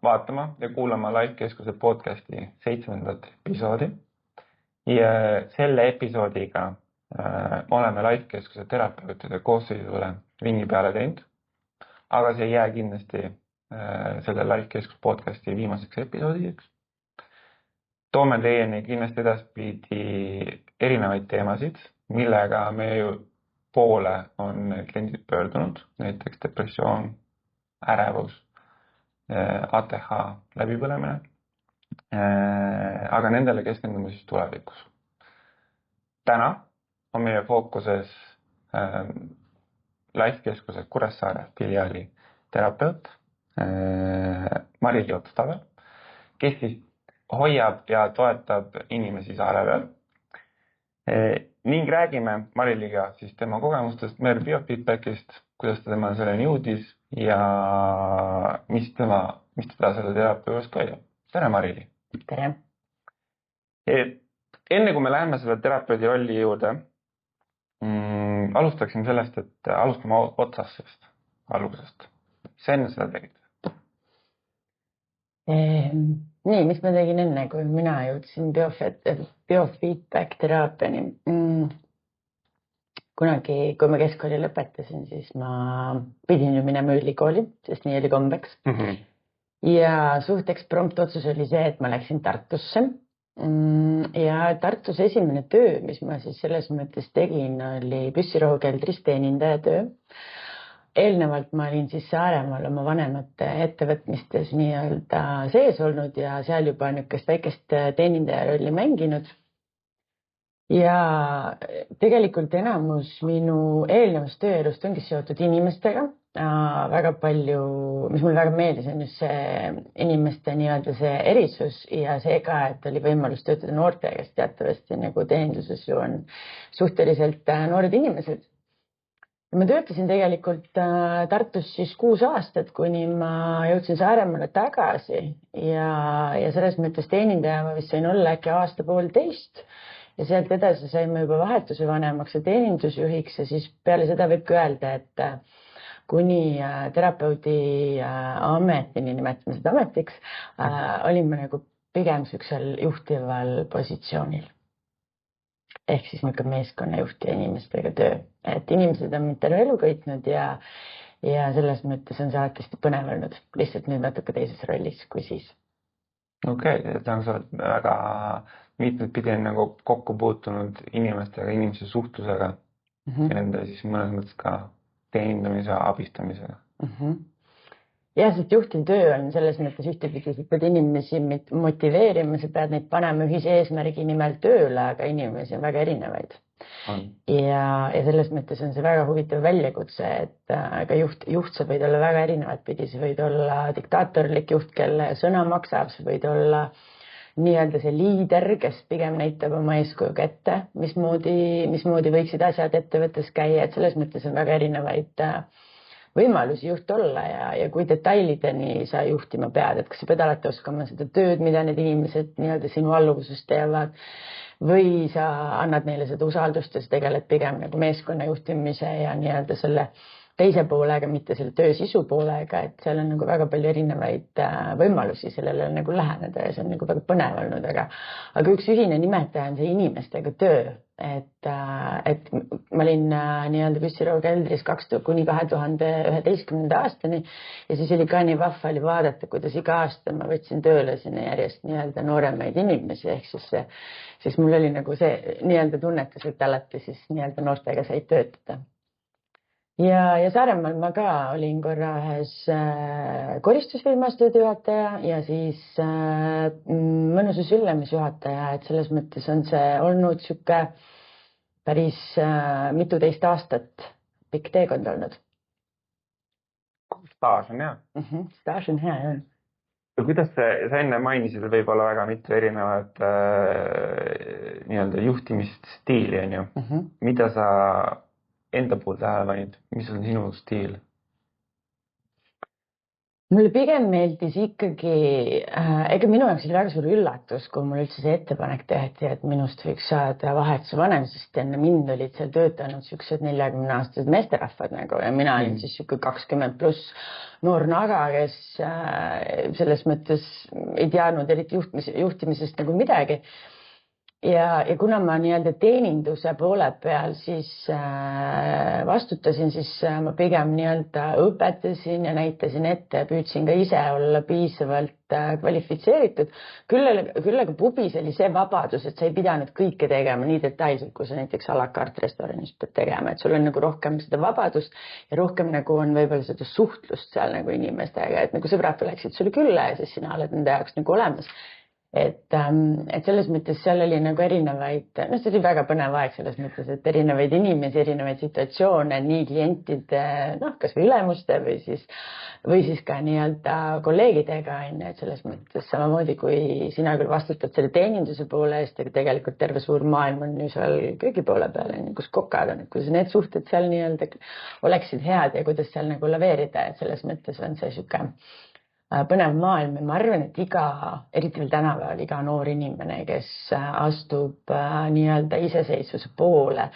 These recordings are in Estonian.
vaatama ja kuulama Lifekeskuse podcasti 7. episoodi. Ja selle episoodiga oleme Lifekeskuse terapeutide koosseisule ringi peale teinud. Aga see ei jää kindlasti selle Lifekeskuse podcasti viimaseks episoodiks. Toome teieni kindlasti edaspidi erinevaid teemasid, millega me poole on kliendid pöördunud, näiteks depressioon, ärevus, ATH, läbipõlemine, aga nendele keskendume siis tulevikus. Täna on meie fookuses Lifekeskuse Kuressaare filiaali terapeut Mari-Liis Otstavel, kes siis hoiab ja toetab inimesi saare peal. Ning räägime Mari-Liiga siis tema kogemustest, meie biofeedbackist, kuidas ta tema selleni jõudis ja mis teda selle teraapia juures ka hoiab. Tere, Mari-Liis! Tere! Enne kui me läheme selle terapeudi rolli juurde, alustaksime sellest, et alustame otsast algusest. Mis enne seda tegid? Nii, mis ma tegin enne, kui mina jõudsin biofeedback teraapiani. Kunagi, kui ma keskkooli lõpetasin, siis ma pidin ju minema ülikooli, sest nii oli kombeks. Ja suhteks prompt otsus oli see, et ma läksin Tartusse. Ja Tartus esimene töö, mis ma siis selles mõttes tegin, oli Püssirohukeldris teenindaja töö. Eelnevalt ma olin siis Saaremaal oma vanemate ettevõtmistes nii-öelda sees olnud ja seal juba niisugust väikest teenindaja rolli mänginud. Ja tegelikult enamus minu eelnevast tööelust ongi seotud inimestega. Väga palju, mis mulle väga meeldis, on just see inimeste nii-öelda see erisus ja see ka, et oli võimalus töötada noortega, kes teatavasti nagu teeninduses ju on suhteliselt noored inimesed. Ma töötasin tegelikult Tartus siis 6 aastat, kuni ma jõudsin Saaremaale tagasi ja selles mõttes teenindaja ma vist sain olla äkki aasta-poolteist ja sealt edasi saime juba vahetuse vanemaks ja teenindusjuhiks ja siis peale seda võibki öelda, et kuni terapeudi ametini, nimetame seda ametiks, olime nagu pigem sellisel juhtival positsioonil. Ehk siis niisugune meeskonnajuht ja inimestega töö. Et inimesed on mind terve elu kõitnud ja selles mõttes on see alati põnev olnud. Lihtsalt nüüd natuke teises rollis kui siis. Okei, sa oled väga mitmed pidi nagu kokku puutunud inimestega, inimese suhtlusega ja nende siis mõnes mõttes ka teenindamise ja abistamisega. Ja, sest juhtiv töö on selles mõttes ühtepidi, sa pead inimesi motiveerima, sa pead neid panema ühise eesmärgi nimel tööle, aga inimesi on väga erinevaid. Ja selles mõttes on see väga huvitav väljakutse, et ka juht sa võid olla väga erinevad pidi, sa võid olla diktaatorlik juht, kelle sõna maksab, sa võid olla nii-öelda see liider, kes pigem näitab oma eeskuju kätte, mismoodi võiksid asjad ettevõttes käia, et selles mõttes on väga erinevaid võimalusi juht olla ja kui detailideni sa juhtima pead, et kas sa pead alati oskama seda tööd, mida need inimesed nii-öelda sinu alluvuses teevad või sa annad neile seda usaldust ja sa tegeled pigem nagu meeskonna juhtimise ja nii-öelda selle teise poolega, mitte selle töö sisu poolega, et seal on nagu väga palju erinevaid võimalusi sellele nagu läheneda ja see on nagu väga põnev olnud, aga üks ühine nimetaja on see inimestega töö, et ma olin nii-öelda Püssirohukeldris kuni 2011. aastani ja siis oli ka nii vahva oli vaadata, kuidas iga aasta ma võtsin tööle sinna järjest nii-öelda nooremaid inimesi, ehk siis mul oli nagu see nii-öelda tunnetus, et alati siis nii-öelda noortega said töötada. Ja Saaremaal ma ka olin korra ühes koristusfirmas tööjuhataja ja siis mõnusa süllemisjuhataja, et selles mõttes on see olnud sihuke päris mituteist aastat pikk teekond olnud. Staaž on hea. Staaž on hea, jah. Ja kuidas sa enne mainisid, võib olla väga mitu erinevat nii-öelda juhtimisstiili, on ju. Mida sa enda puhul tähele panid, mis on sinu stiil? Mulle pigem meeldis ikkagi, ega minu jaoks oli väga suur üllatus, kui mul üldse see ettepanek tehti, et minust võiks saada vahetuse vanem, sest enne mind olid seal töötanud siuksed 40-aastased meesterahvad nagu ja mina olin siis siuke 20+ noor naga, kes selles mõttes ei teadnud eriti juhtimisest nagu midagi. Ja kuna ma nii-öelda teeninduse poole peal siis vastutasin, siis ma pigem nii-öelda õpetasin ja näitasin ette ja püüdsin ka ise olla piisavalt kvalifitseeritud. Küll aga pubis oli see vabadus, et sa ei pidanud kõike tegema nii detailselt, kui sa näiteks à la carte restoranis pead tegema, et sul on nagu rohkem seda vabadust ja rohkem nagu on võib-olla seda suhtlust seal nagu inimestega, et nagu sõbrad tuleksid sulle külla ja siis sina oled nende jaoks nagu olemas. Et selles mõttes seal oli nagu erinevaid, see oli väga põnev aeg selles mõttes, et erinevaid inimesi, erinevaid situatsioone, nii klientide, kas või ülemuste või siis ka nii-öelda kolleegidega, et selles mõttes samamoodi, kui sina küll vastutad selle teeninduse poole eest, aga tegelikult terve suur maailm on ju seal köögi poole peal, kus kokad on, et kuidas need suhted seal nii-öelda oleksid head ja kuidas seal nagu laveerida, et selles mõttes on see siuke põnev maailm ja ma arvan, et eriti veel tänapäeval iga noor inimene, kes astub nii-öelda iseseisvuse poole,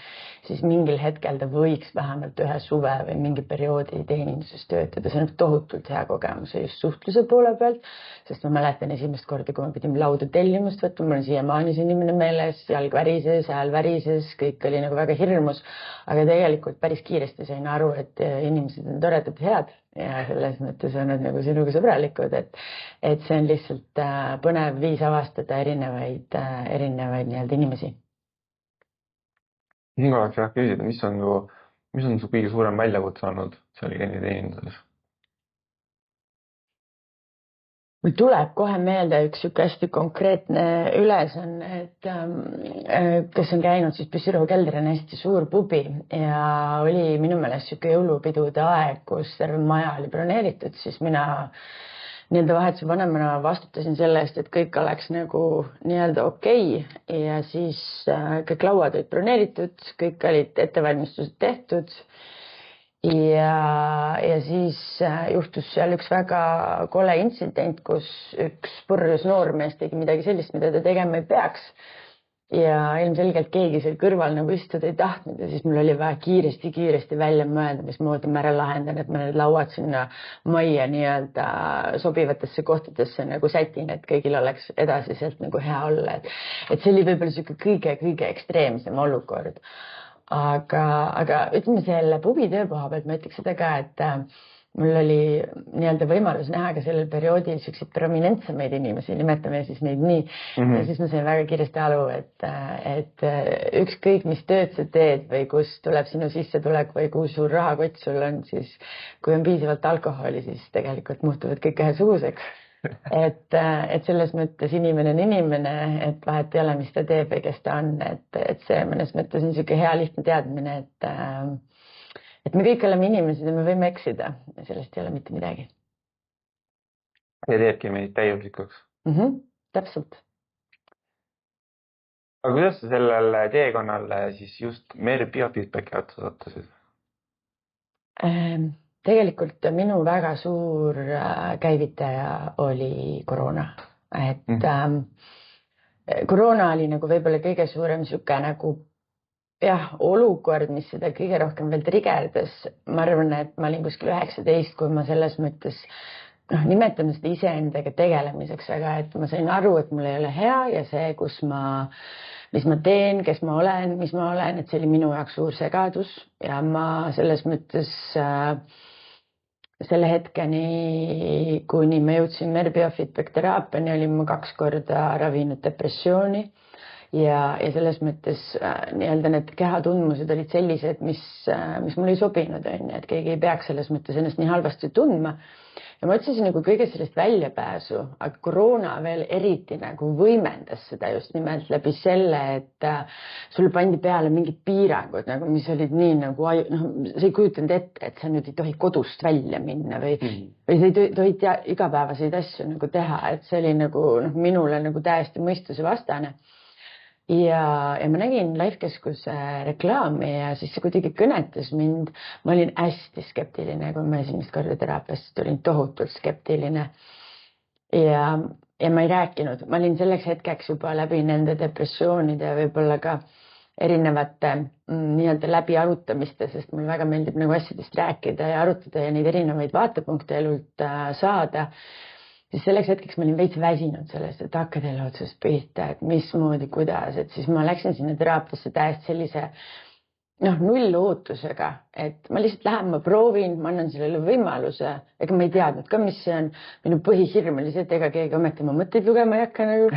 siis mingil hetkel ta võiks vähemalt ühe suve või mingi perioodi teeninduses töötada. See on tohutult hea kogemus just suhtluse poole pealt, sest ma mäletan esimest korda, kui me pidime lauda tellimust võtma, mul on siiamaani see inimene meeles, jalg värises, hääl värises, kõik oli nagu väga hirmus, aga tegelikult päris kiiresti sain aru, et inimesed on toredad, head ja selles mõttes on nad nagu sinuga sõbralikud, et see on lihtsalt põnev viis avastada erinevaid nii-öelda inimesi. Siinkohal oleks jah küsida, mis on su kõige suurem väljakutse olnud seal klienditeeninduses? Mul tuleb kohe meelde üks hästi konkreetne ülesanne, et kes on käinud, siis Püssirohu kelder on hästi suur pubi ja oli minu meelest siuke jõulupidude aeg, kus terve maja oli broneeritud, siis mina nii-öelda vahetuse vanemana vastutasin selle eest, et kõik oleks nagu nii-öelda okei ja siis kõik lauad olid broneeritud, kõik olid ettevalmistused tehtud. Ja siis juhtus seal üks väga kole intsident, kus üks purjus noormees tegi midagi sellist, mida ta tegema ei peaks. Ja ilmselgelt keegi seal kõrval nagu istuda ei tahtnud ja siis mul oli vaja kiiresti välja mõelda, mismoodi ma ära lahendan, et ma need lauad sinna majja nii-öelda sobivatesse kohtadesse nagu sätin, et kõigil oleks edasiselt nagu hea olla. Et see oli võib-olla siuke kõige ekstreemsem olukord. Aga ütleme selle pubitöö koha pealt ma ütleks seda ka, et mul oli nii-öelda võimalus näha ka sellel perioodil siukseid prominentsemaid inimesi, nimetame siis neid nii. Ja siis ma sain väga kiiresti aru, et ükskõik mis tööd sa teed või kus tuleb sinu sissetulek või kui suur rahakott sul on, siis kui on piisavalt alkoholi, siis tegelikult muutuvad kõik ühesuguseks. Et selles mõttes inimene on inimene, et vahet ei ole, mis ta teeb või kes ta on, et see mõnes mõttes on siuke hea lihtne teadmine, et me kõik oleme inimesed ja me võime eksida ja sellest ei ole mitte midagi. Ja teebki meid täiuslikuks. Täpselt. Aga kuidas sa sellel teekonnal siis just Mer Biofeedbacki otsa sattusid? Tegelikult minu väga suur käivitaja oli koroona. Koroona oli nagu võib-olla kõige suurem siuke nagu olukord, mis seda kõige rohkem veel trigerdas. Ma arvan, et ma olin kuskil 19, kui ma selles mõttes nimetame seda iseendaga tegelemiseks, aga et ma sain aru, et mul ei ole hea ja see, mis ma teen, kes ma olen, mis ma olen, et see oli minu jaoks suur segadus ja ma selles mõttes selle hetkeni, kuni ma jõudsin Mer Biofeedback teraapiani, olin ma 2 korda ravinud depressiooni ja selles mõttes nii-öelda need kehatundmused olid sellised, mis mulle ei sobinud, et keegi ei peaks selles mõttes ennast nii halvasti tundma. Ja ma otsisin nagu kõigest sellest väljapääsu, aga koroona veel eriti nagu võimendas seda just nimelt läbi selle, et sulle pandi peale mingid piirangud, nagu, mis olid nii nagu, sa ei kujutanud ette, et sa nüüd ei tohi kodust välja minna või sa ei tohi igapäevaseid asju nagu teha, et see oli nagu minule nagu täiesti mõistuse vastane. ja ma nägin Lifekeskuse reklaami ja siis see kuidagi kõnetas mind. Ma olin hästi skeptiline, kui ma esimest korda teraapiasse tulin, tohutult skeptiline. Ja ma ei rääkinud, ma olin selleks hetkeks juba läbi nende depressioonide ja võib-olla ka erinevate nii-öelda läbi arutamiste, sest mulle väga meeldib nagu asjadest rääkida ja arutada ja neid erinevaid vaatepunkte elult saada. Siis selleks hetkeks ma olin veits väsinud sellest, et hakkad jälle otsast pihta, et mismoodi, kuidas, et siis ma läksin sinna teraapiasse täiesti sellise null ootusega, et ma lihtsalt lähen, ma proovin, ma annan sellele võimaluse, ega ma ei teadnud ka, mis see on. Minu põhihirm oli see, et ega keegi ometi ma mõtteid lugema ei hakka nagu,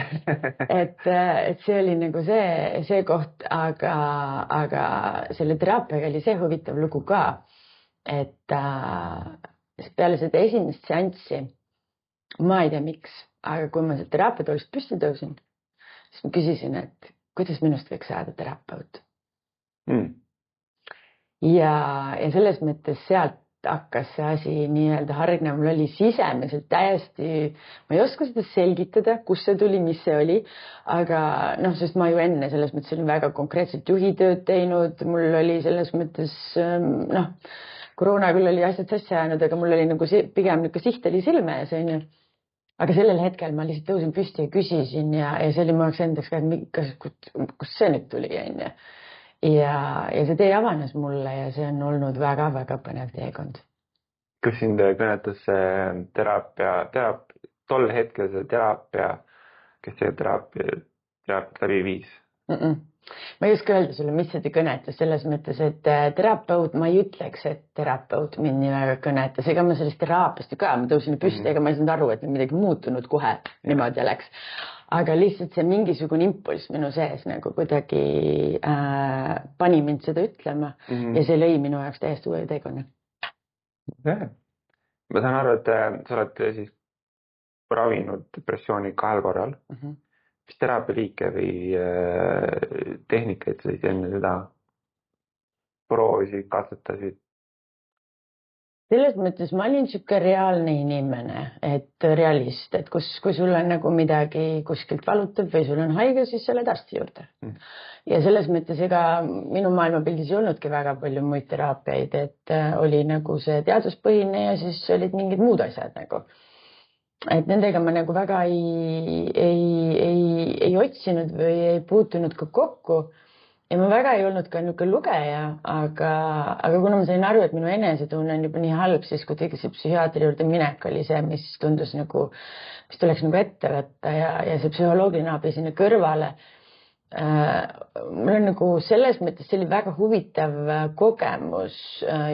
et see oli nagu see koht, aga selle teraapiaga oli see huvitav lugu ka, et peale seda esimest seanssi, ma ei tea miks, aga kui ma selle teraapiatoolist püsti tõusin, siis ma küsisin, et kuidas minust võiks saada terapeut. Ja selles mõttes sealt hakkas see asi nii-öelda hargnema. Mul oli sisemiselt täiesti, ma ei oska seda selgitada, kus see tuli, mis see oli, aga sest ma ju enne selles mõttes olin väga konkreetselt juhitööd teinud, mul oli selles mõttes, koroona küll oli asjad sassi jäänud, aga mul oli nagu pigem niisugune siht oli silme ees, onju. Aga sellel hetkel ma lihtsalt tõusin püsti ja küsisin ja see oli mu jaoks endaks ka, et kus see nüüd tuli, onju. Ja see tee avanes mulle ja see on olnud väga-väga põnev teekond. Kus sind kõnetas see teraapia, tol hetkel see teraapia, kes see teraapiat läbi viis? Ma ei oska öelda sulle, mis see kõnetas selles mõttes, et terapeut, ma ei ütleks, et terapeut mind nii väga kõnetas, ega ma sellest teraapiast ju ka, ma tõusin püsti, ega ma ei saanud aru, et midagi muutunud kohe niimoodi läks. Aga lihtsalt see mingisugune impulss minu sees nagu kuidagi pani mind seda ütlema ja see lõi minu jaoks täiesti uue teekonna. Ma saan aru, et sa oled siis ravinud depressiooni 2 korral. Mis teraapia liike või tehnikaid sa siis enne seda proovisid, katsetasid? Selles mõttes ma olin siuke reaalne inimene, et realist, et kui sul on nagu midagi kuskilt valutab või sul on haige, siis sa oled arsti juurde. Ja selles mõttes ega minu maailmapildis ei olnudki väga palju muid teraapiaid, et oli nagu see teaduspõhine ja siis olid mingid muud asjad nagu. Et nendega ma nagu väga ei otsinud või ei puutunud ka kokku. Ja ma väga ei olnud ka niisugune lugeja, aga kuna ma sain aru, et minu enesetunne on juba nii halb, siis kuidagi see psühhiaatri juurde minek oli see, mis tundus nagu, mis tuleks nagu ette võtta ja see psühholoogiline abi sinna kõrvale. Mul on nagu selles mõttes, see oli väga huvitav kogemus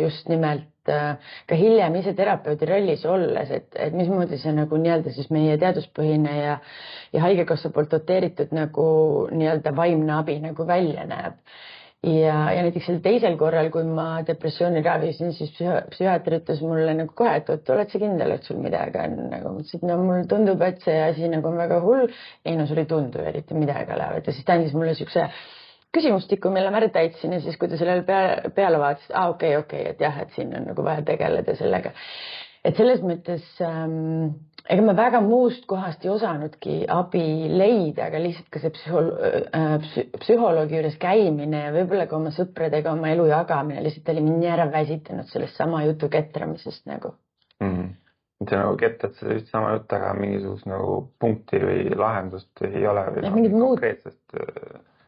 just nimelt ka hiljem ise terapeudi rollis olles, et mismoodi see nagu nii-öelda siis meie teaduspõhine ja haigekassa poolt doteeritud nagu nii-öelda vaimne abi nagu välja näeb. Ja näiteks sel teisel korral, kui ma depressiooni ravisin, siis psühhiaatri ütles mulle nagu kohe, et oled sa kindel, et sul midagi on. Nagu mõtlesin, et no mul tundub, et see asi nagu on väga hull. Ei, no sul ei tundu eriti midagi olevat. Ja siis ta andis mulle siukse küsimustiku, mille ma ära täitsin ja siis, kui ta sellele peale vaatas, okei, et jah, et siin on nagu vaja tegeleda sellega. Et selles mõttes, ega ma väga muust kohast ei osanudki abi leida, aga lihtsalt ka see psühholoogi juures käimine ja võib-olla ka oma sõpradega oma elu jagamine lihtsalt oli mind nii ära väsitanud sellest sama jutu ketramisest nagu. See nagu ketrad seda just sama jutt, aga mingisugust nagu punkti või lahendust ei ole või mingit konkreetsest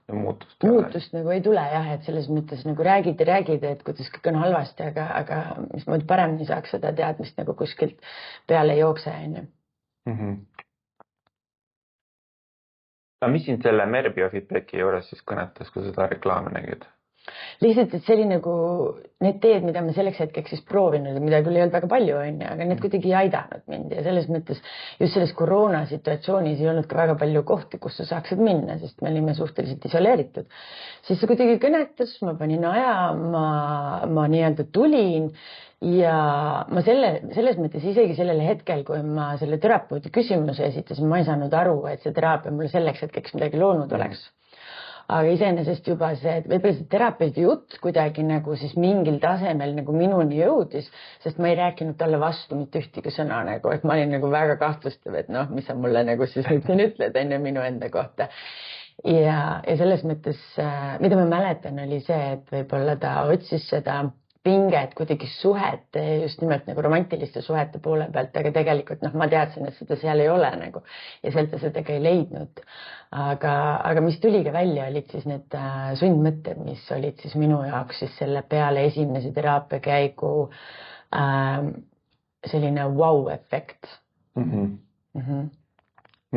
muutust nagu ei tule jah, et selles mõttes nagu räägid, et kuidas kõik on halvasti, aga mismoodi paremini saaks seda teadmist nagu kuskilt peale jookse. Aga mis sind selle Mer Biofeedbacki juures siis kõnetas, kui seda reklaame nägid? Lihtsalt, et see oli nagu need teed, mida me selleks hetkeks siis proovinud ja mida küll ei olnud väga palju, aga need kuidagi ei aidanud mind ja selles mõttes just selles koroona situatsioonis ei olnud ka väga palju kohti, kus sa saaksid minna, sest me olime suhteliselt isoleeritud. Siis see kuidagi kõnetas, ma panin aja, ma nii-öelda tulin ja ma selles mõttes isegi sellel hetkel, kui ma selle terapeudi küsimuse esitasin, ma ei saanud aru, et see teraapia mulle selleks hetkeks midagi loonud oleks. Aga iseenesest juba see, võib-olla see terapeudi jutt kuidagi nagu siis mingil tasemel nagu minuni jõudis, sest ma ei rääkinud talle vastu mitte ühtegi sõna nagu, et ma olin nagu väga kahtlustav, et noh, mis sa mulle nagu siis nüüd siin ütled enne minu enda kohta. ja selles mõttes, mida ma mäletan, oli see, et võib-olla ta otsis seda pinget kuidagi suhete, just nimelt nagu romantiliste suhete poole pealt, aga tegelikult ma teadsin, et seda seal ei ole nagu ja sealt ta seda ka ei leidnud. Aga mis tuli ka välja, olid siis need sundmõtted, mis olid siis minu jaoks siis selle peale esimese teraapia käigu selline wow-efekt.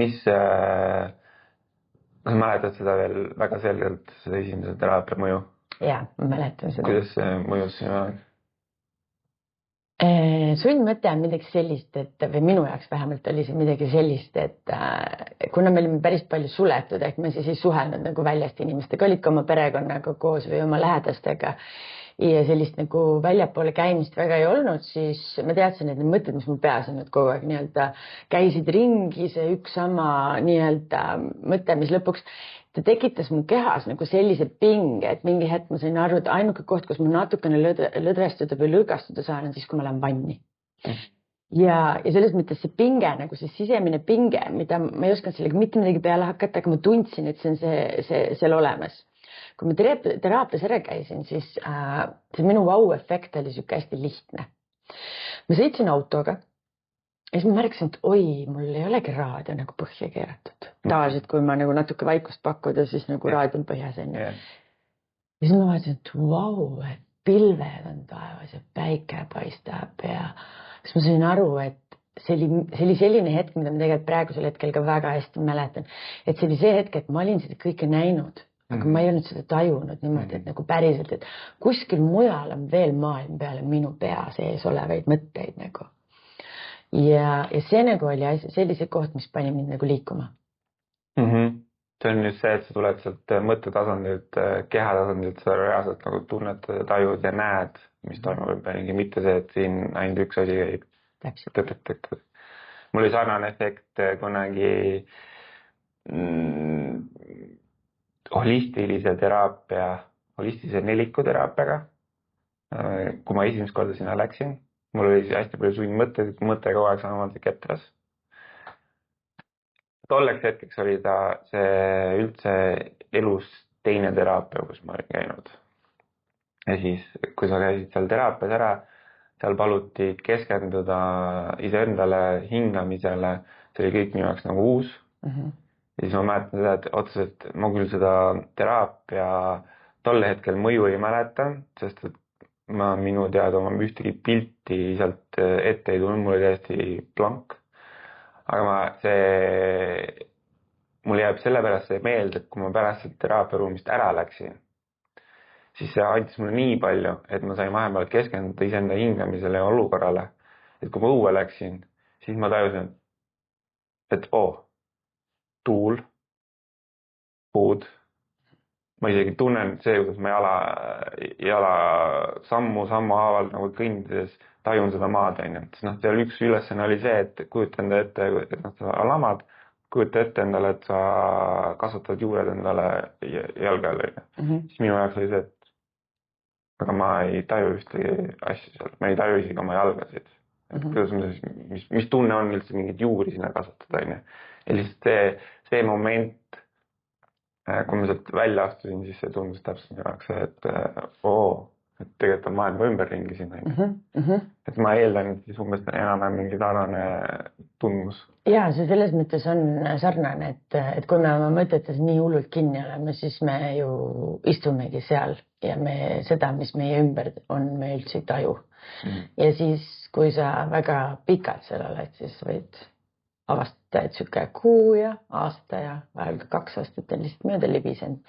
Mis, kas mäletad seda veel väga selgelt, seda esimese teraapia mõju? Jaa, ma mäletan seda. Kuidas see mõjus sinu aeg? Sundmõte on midagi sellist, et või minu jaoks vähemalt oli see midagi sellist, et kuna me olime päris palju suletud, ehk me siis ei suhelnud nagu väljast inimestega, olid ka oma perekonnaga koos või oma lähedastega ja sellist nagu väljapoole käimist väga ei olnud, siis ma teadsin, et need mõtted, mis mul peas on, et kogu aeg nii-öelda käisid ringi, see üks sama nii-öelda mõte, mis lõpuks ta tekitas mu kehas nagu sellise pinge, et mingi hetk ma sain aru, et ainuke koht, kus ma natukene lõdvestuda või lõõgastuda saan, on siis, kui ma lähen vanni. Ja selles mõttes see pinge, nagu see sisemine pinge, mida ma ei osanud sellega mitte midagi peale hakata, aga ma tundsin, et see on see seal olemas. Kui ma teraapias ära käisin, siis see minu wow-efekt oli siuke hästi lihtne. Ma sõitsin autoga. Ja siis ma märkasin, et oi, mul ei olegi raadio nagu põhja keeratud. Tavaliselt, kui ma nagu natuke vaikust pakkuda, siis nagu raadio on põhjas. Ja siis ma vaatasin, et vau, et pilved on taevas ja päike paistab. Ja siis ma sain aru, et see oli selline hetk, mida ma tegelikult praegusel hetkel ka väga hästi mäletan. Et see oli see hetk, et ma olin seda kõike näinud, aga ma ei olnud seda tajunud niimoodi, et nagu päriselt, et kuskil mujal on veel maailm peale minu pea sees olevaid mõtteid nagu. Ja see nagu oli sellise koht, mis pani mind nagu liikuma. See on just see, et sa tuled sealt mõttetasandilt, kehatasandilt, sa reaalselt nagu tunned, tajud ja näed, mis toimub ümberringi, mitte see, et siin ainult üks asi käib. Täpselt. Mul oli sarnane efekt kunagi holistilise nelikuteraapiaga, kui ma esimest korda sinna läksin. Mul oli hästi palju sundmõtteid, mõte kogu aeg samamoodi ketras. Tolleks hetkeks oli ta see üldse elus teine teraapia, kus ma olin käinud. Ja siis, kui sa käisid seal teraapias ära, seal paluti keskenduda iseendale, hingamisele, see oli kõik minu jaoks nagu uus. Ja siis ma mäletan seda, et otseselt ma küll seda teraapia tolle hetkel mõju ei mäleta, sest et ma minu teada oma ühtegi pilti sealt ette ei tulnud, mul oli täiesti blank. Aga mul jääb sellepärast see meelde, et kui ma pärast teraapiaruumist ära läksin, siis see andis mulle nii palju, et ma sain vahepeal keskenduda iseenda hingamisele ja olukorrale. Et kui ma õue läksin, siis ma tajusin, et tuul, puud. Ma isegi tunnen see, kuidas ma jala sammu haaval nagu kõndides tajun seda maad. Seal üks ülesanne oli see, et kujuta enda ette, et sa lamad, kujuta ette endale, et sa kasvatad juured endale jalgale. Siis minu jaoks oli see, et aga ma ei taju ühtegi asju seal, ma ei taju isegi oma jalgasid. Mis tunne on üldse mingit juuri sinna kasvatada. Ja lihtsalt see moment, kui ma sealt välja astusin, siis see tundus täpselt minu jaoks see, et tegelikult on maailma ümberringi siin. Et ma eeldan, et siis umbes enam mingi sarnane tundmus. Ja, see selles mõttes on sarnane, et kui me oma mõtetes nii hullult kinni oleme, siis me ju istumegi seal ja seda, mis meie ümber on, me üldse ei taju. Ja siis, kui sa väga pikalt seal oled, siis võid avastada, et siuke kuu ja aasta ja vahel ka 2 aastat on lihtsalt mööda libisenud.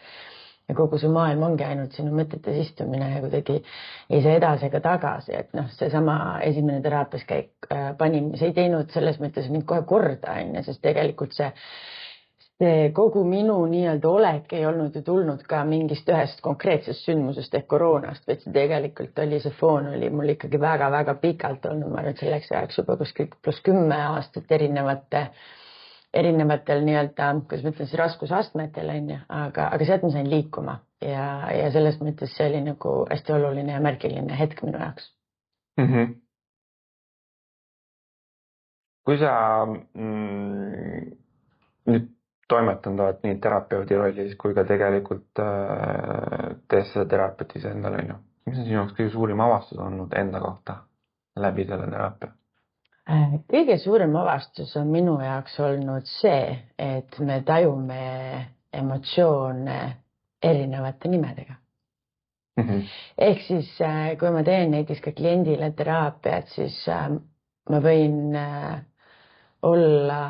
Ja kogu su maailm ongi ainult sinu mõtetes istumine ja kuidagi ei saa edasi ega tagasi. Et seesama esimene teraapias käik see ei teinud selles mõttes mind kohe korda, sest tegelikult see kogu minu nii-öelda olek ei olnud ju tulnud ka mingist ühest konkreetsest sündmusest ehk koroonast, vaid see tegelikult oli, see foon oli mul ikkagi väga-väga pikalt olnud, ma arvan, et selleks ajaks juba kuskil +10 aastat erinevatel nii-öelda, kuidas ma ütlen, siis raskusastmetel, aga sealt ma sain liikuma ja selles mõttes see oli nagu hästi oluline ja märgiline hetk minu jaoks. Kui sa nüüd toimetanud oled nii terapeudi rollis kui ka tegelikult tees seda teraapiat ise endale, on ju. Mis on sinu jaoks kõige suurim avastus olnud enda kohta läbi selle teraapia? Kõige suurem avastus on minu jaoks olnud see, et me tajume emotsioone erinevate nimedega. Ehk siis, kui ma teen näiteks ka kliendile teraapiat, siis ma võin olla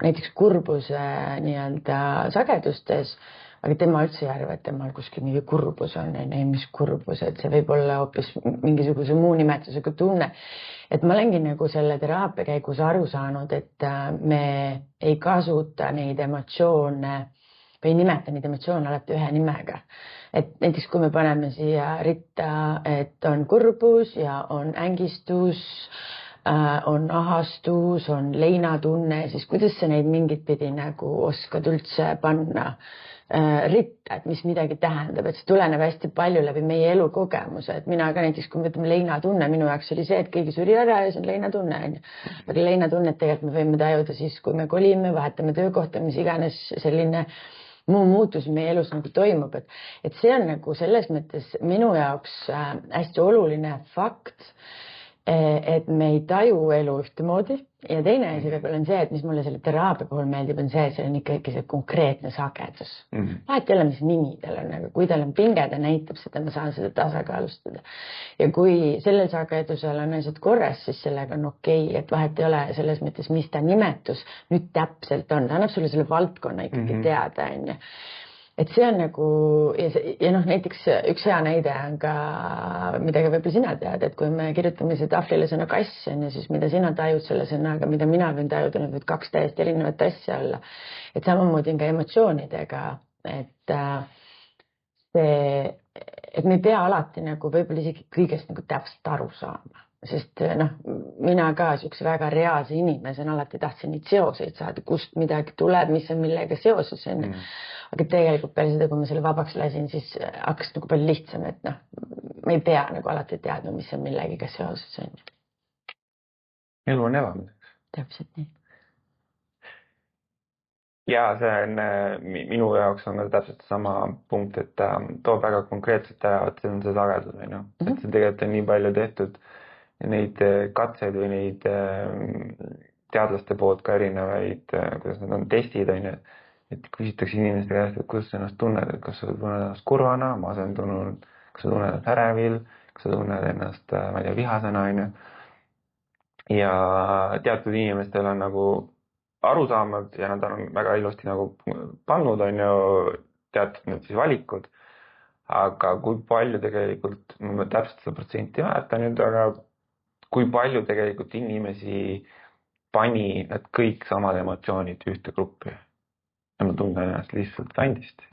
näiteks kurbuse nii-öelda sagedustes, aga tema üldse ei arva, et temal kuskil mingi kurbus on, mis kurbus, et see võib olla hoopis mingisuguse muu nimetusega tunne. Et ma olengi nagu selle teraapia käigus aru saanud, et me ei kasuta neid emotsioone või ei nimeta neid emotsioone alati ühe nimega. Et näiteks kui me paneme siia ritta, et on kurbus ja on ängistus, on ahastus, on leinatunne, siis kuidas sa neid mingit pidi nagu oskad üldse panna ritta, et mis midagi tähendab, et see tuleneb hästi palju läbi meie elukogemuse, et mina ka näiteks, kui me võtame leinatunne, minu jaoks oli see, et keegi suri ära ja see on leinatunne. Aga leinatunnet tegelikult me võime tajuda siis, kui me kolime, vahetame töökohta, mis iganes selline muu muutus meie elus nagu toimub, et see on nagu selles mõttes minu jaoks hästi oluline fakt, et me ei taju elu ühtemoodi ja teine asi võib-olla on see, et mis mulle selle teraapia puhul meeldib, on see, et see on ikkagi see konkreetne sagedus. Vahet ei ole, mis nimi tal on, aga kui tal on pinge, ta näitab seda, ma saan seda tasakaalustada. Ja kui sellel sagedusel on asjad korras, siis sellega on okei, et vahet ei ole selles mõttes, mis ta nimetus nüüd täpselt on. Ta annab sulle selle valdkonna ikkagi teada, on ju. Et see on nagu, ja näiteks üks hea näide on ka, midagi võib-olla sina tead, et kui me kirjutame see tahvlile sõna kass, on ju, siis mida sina tajud selle sõnaga, mida mina võin tajuda, need võid kaks täiesti erinevat asja olla. Et samamoodi on ka emotsioonidega, et me ei pea alati nagu võib-olla isegi kõigest nagu täpselt aru saama. Sest mina ka üks väga reaalse inimesena alati tahtsin neid seoseid saada, kust midagi tuleb, mis on millega seoses on. Aga tegelikult peale seda, kui ma selle vabaks lasin, siis hakkas nagu palju lihtsam, et me ei pea nagu alati teadma, mis on millegiga seoses on. Elu on elamiseks. Täpselt nii. Ja see on, minu jaoks on ka täpselt sama punkt, et toob väga konkreetselt ära, et see on see sagedus, on ju. Et see tegelikult on nii palju tehtud neid katseid või neid teadlaste poolt ka erinevaid, kuidas need on testid, on ju, et küsitakse inimeste käest, et kuidas sa ennast tunned, et kas sa tunned ennast kurvana, masendunud, kas sa tunned ennast ärevil, kas sa tunned ennast, ma ei tea, vihasena, on ju. Ja teatud inimestel on nagu arusaamad ja nad on väga ilusti nagu pannud, on ju, teatud need siis valikud, aga kui palju tegelikult, ma täpselt seda protsenti mäletan nüüd, aga kui palju tegelikult inimesi pani need kõik samad emotsioonid ühte gruppi. Ja ma tunnen ennast lihtsalt vandisti.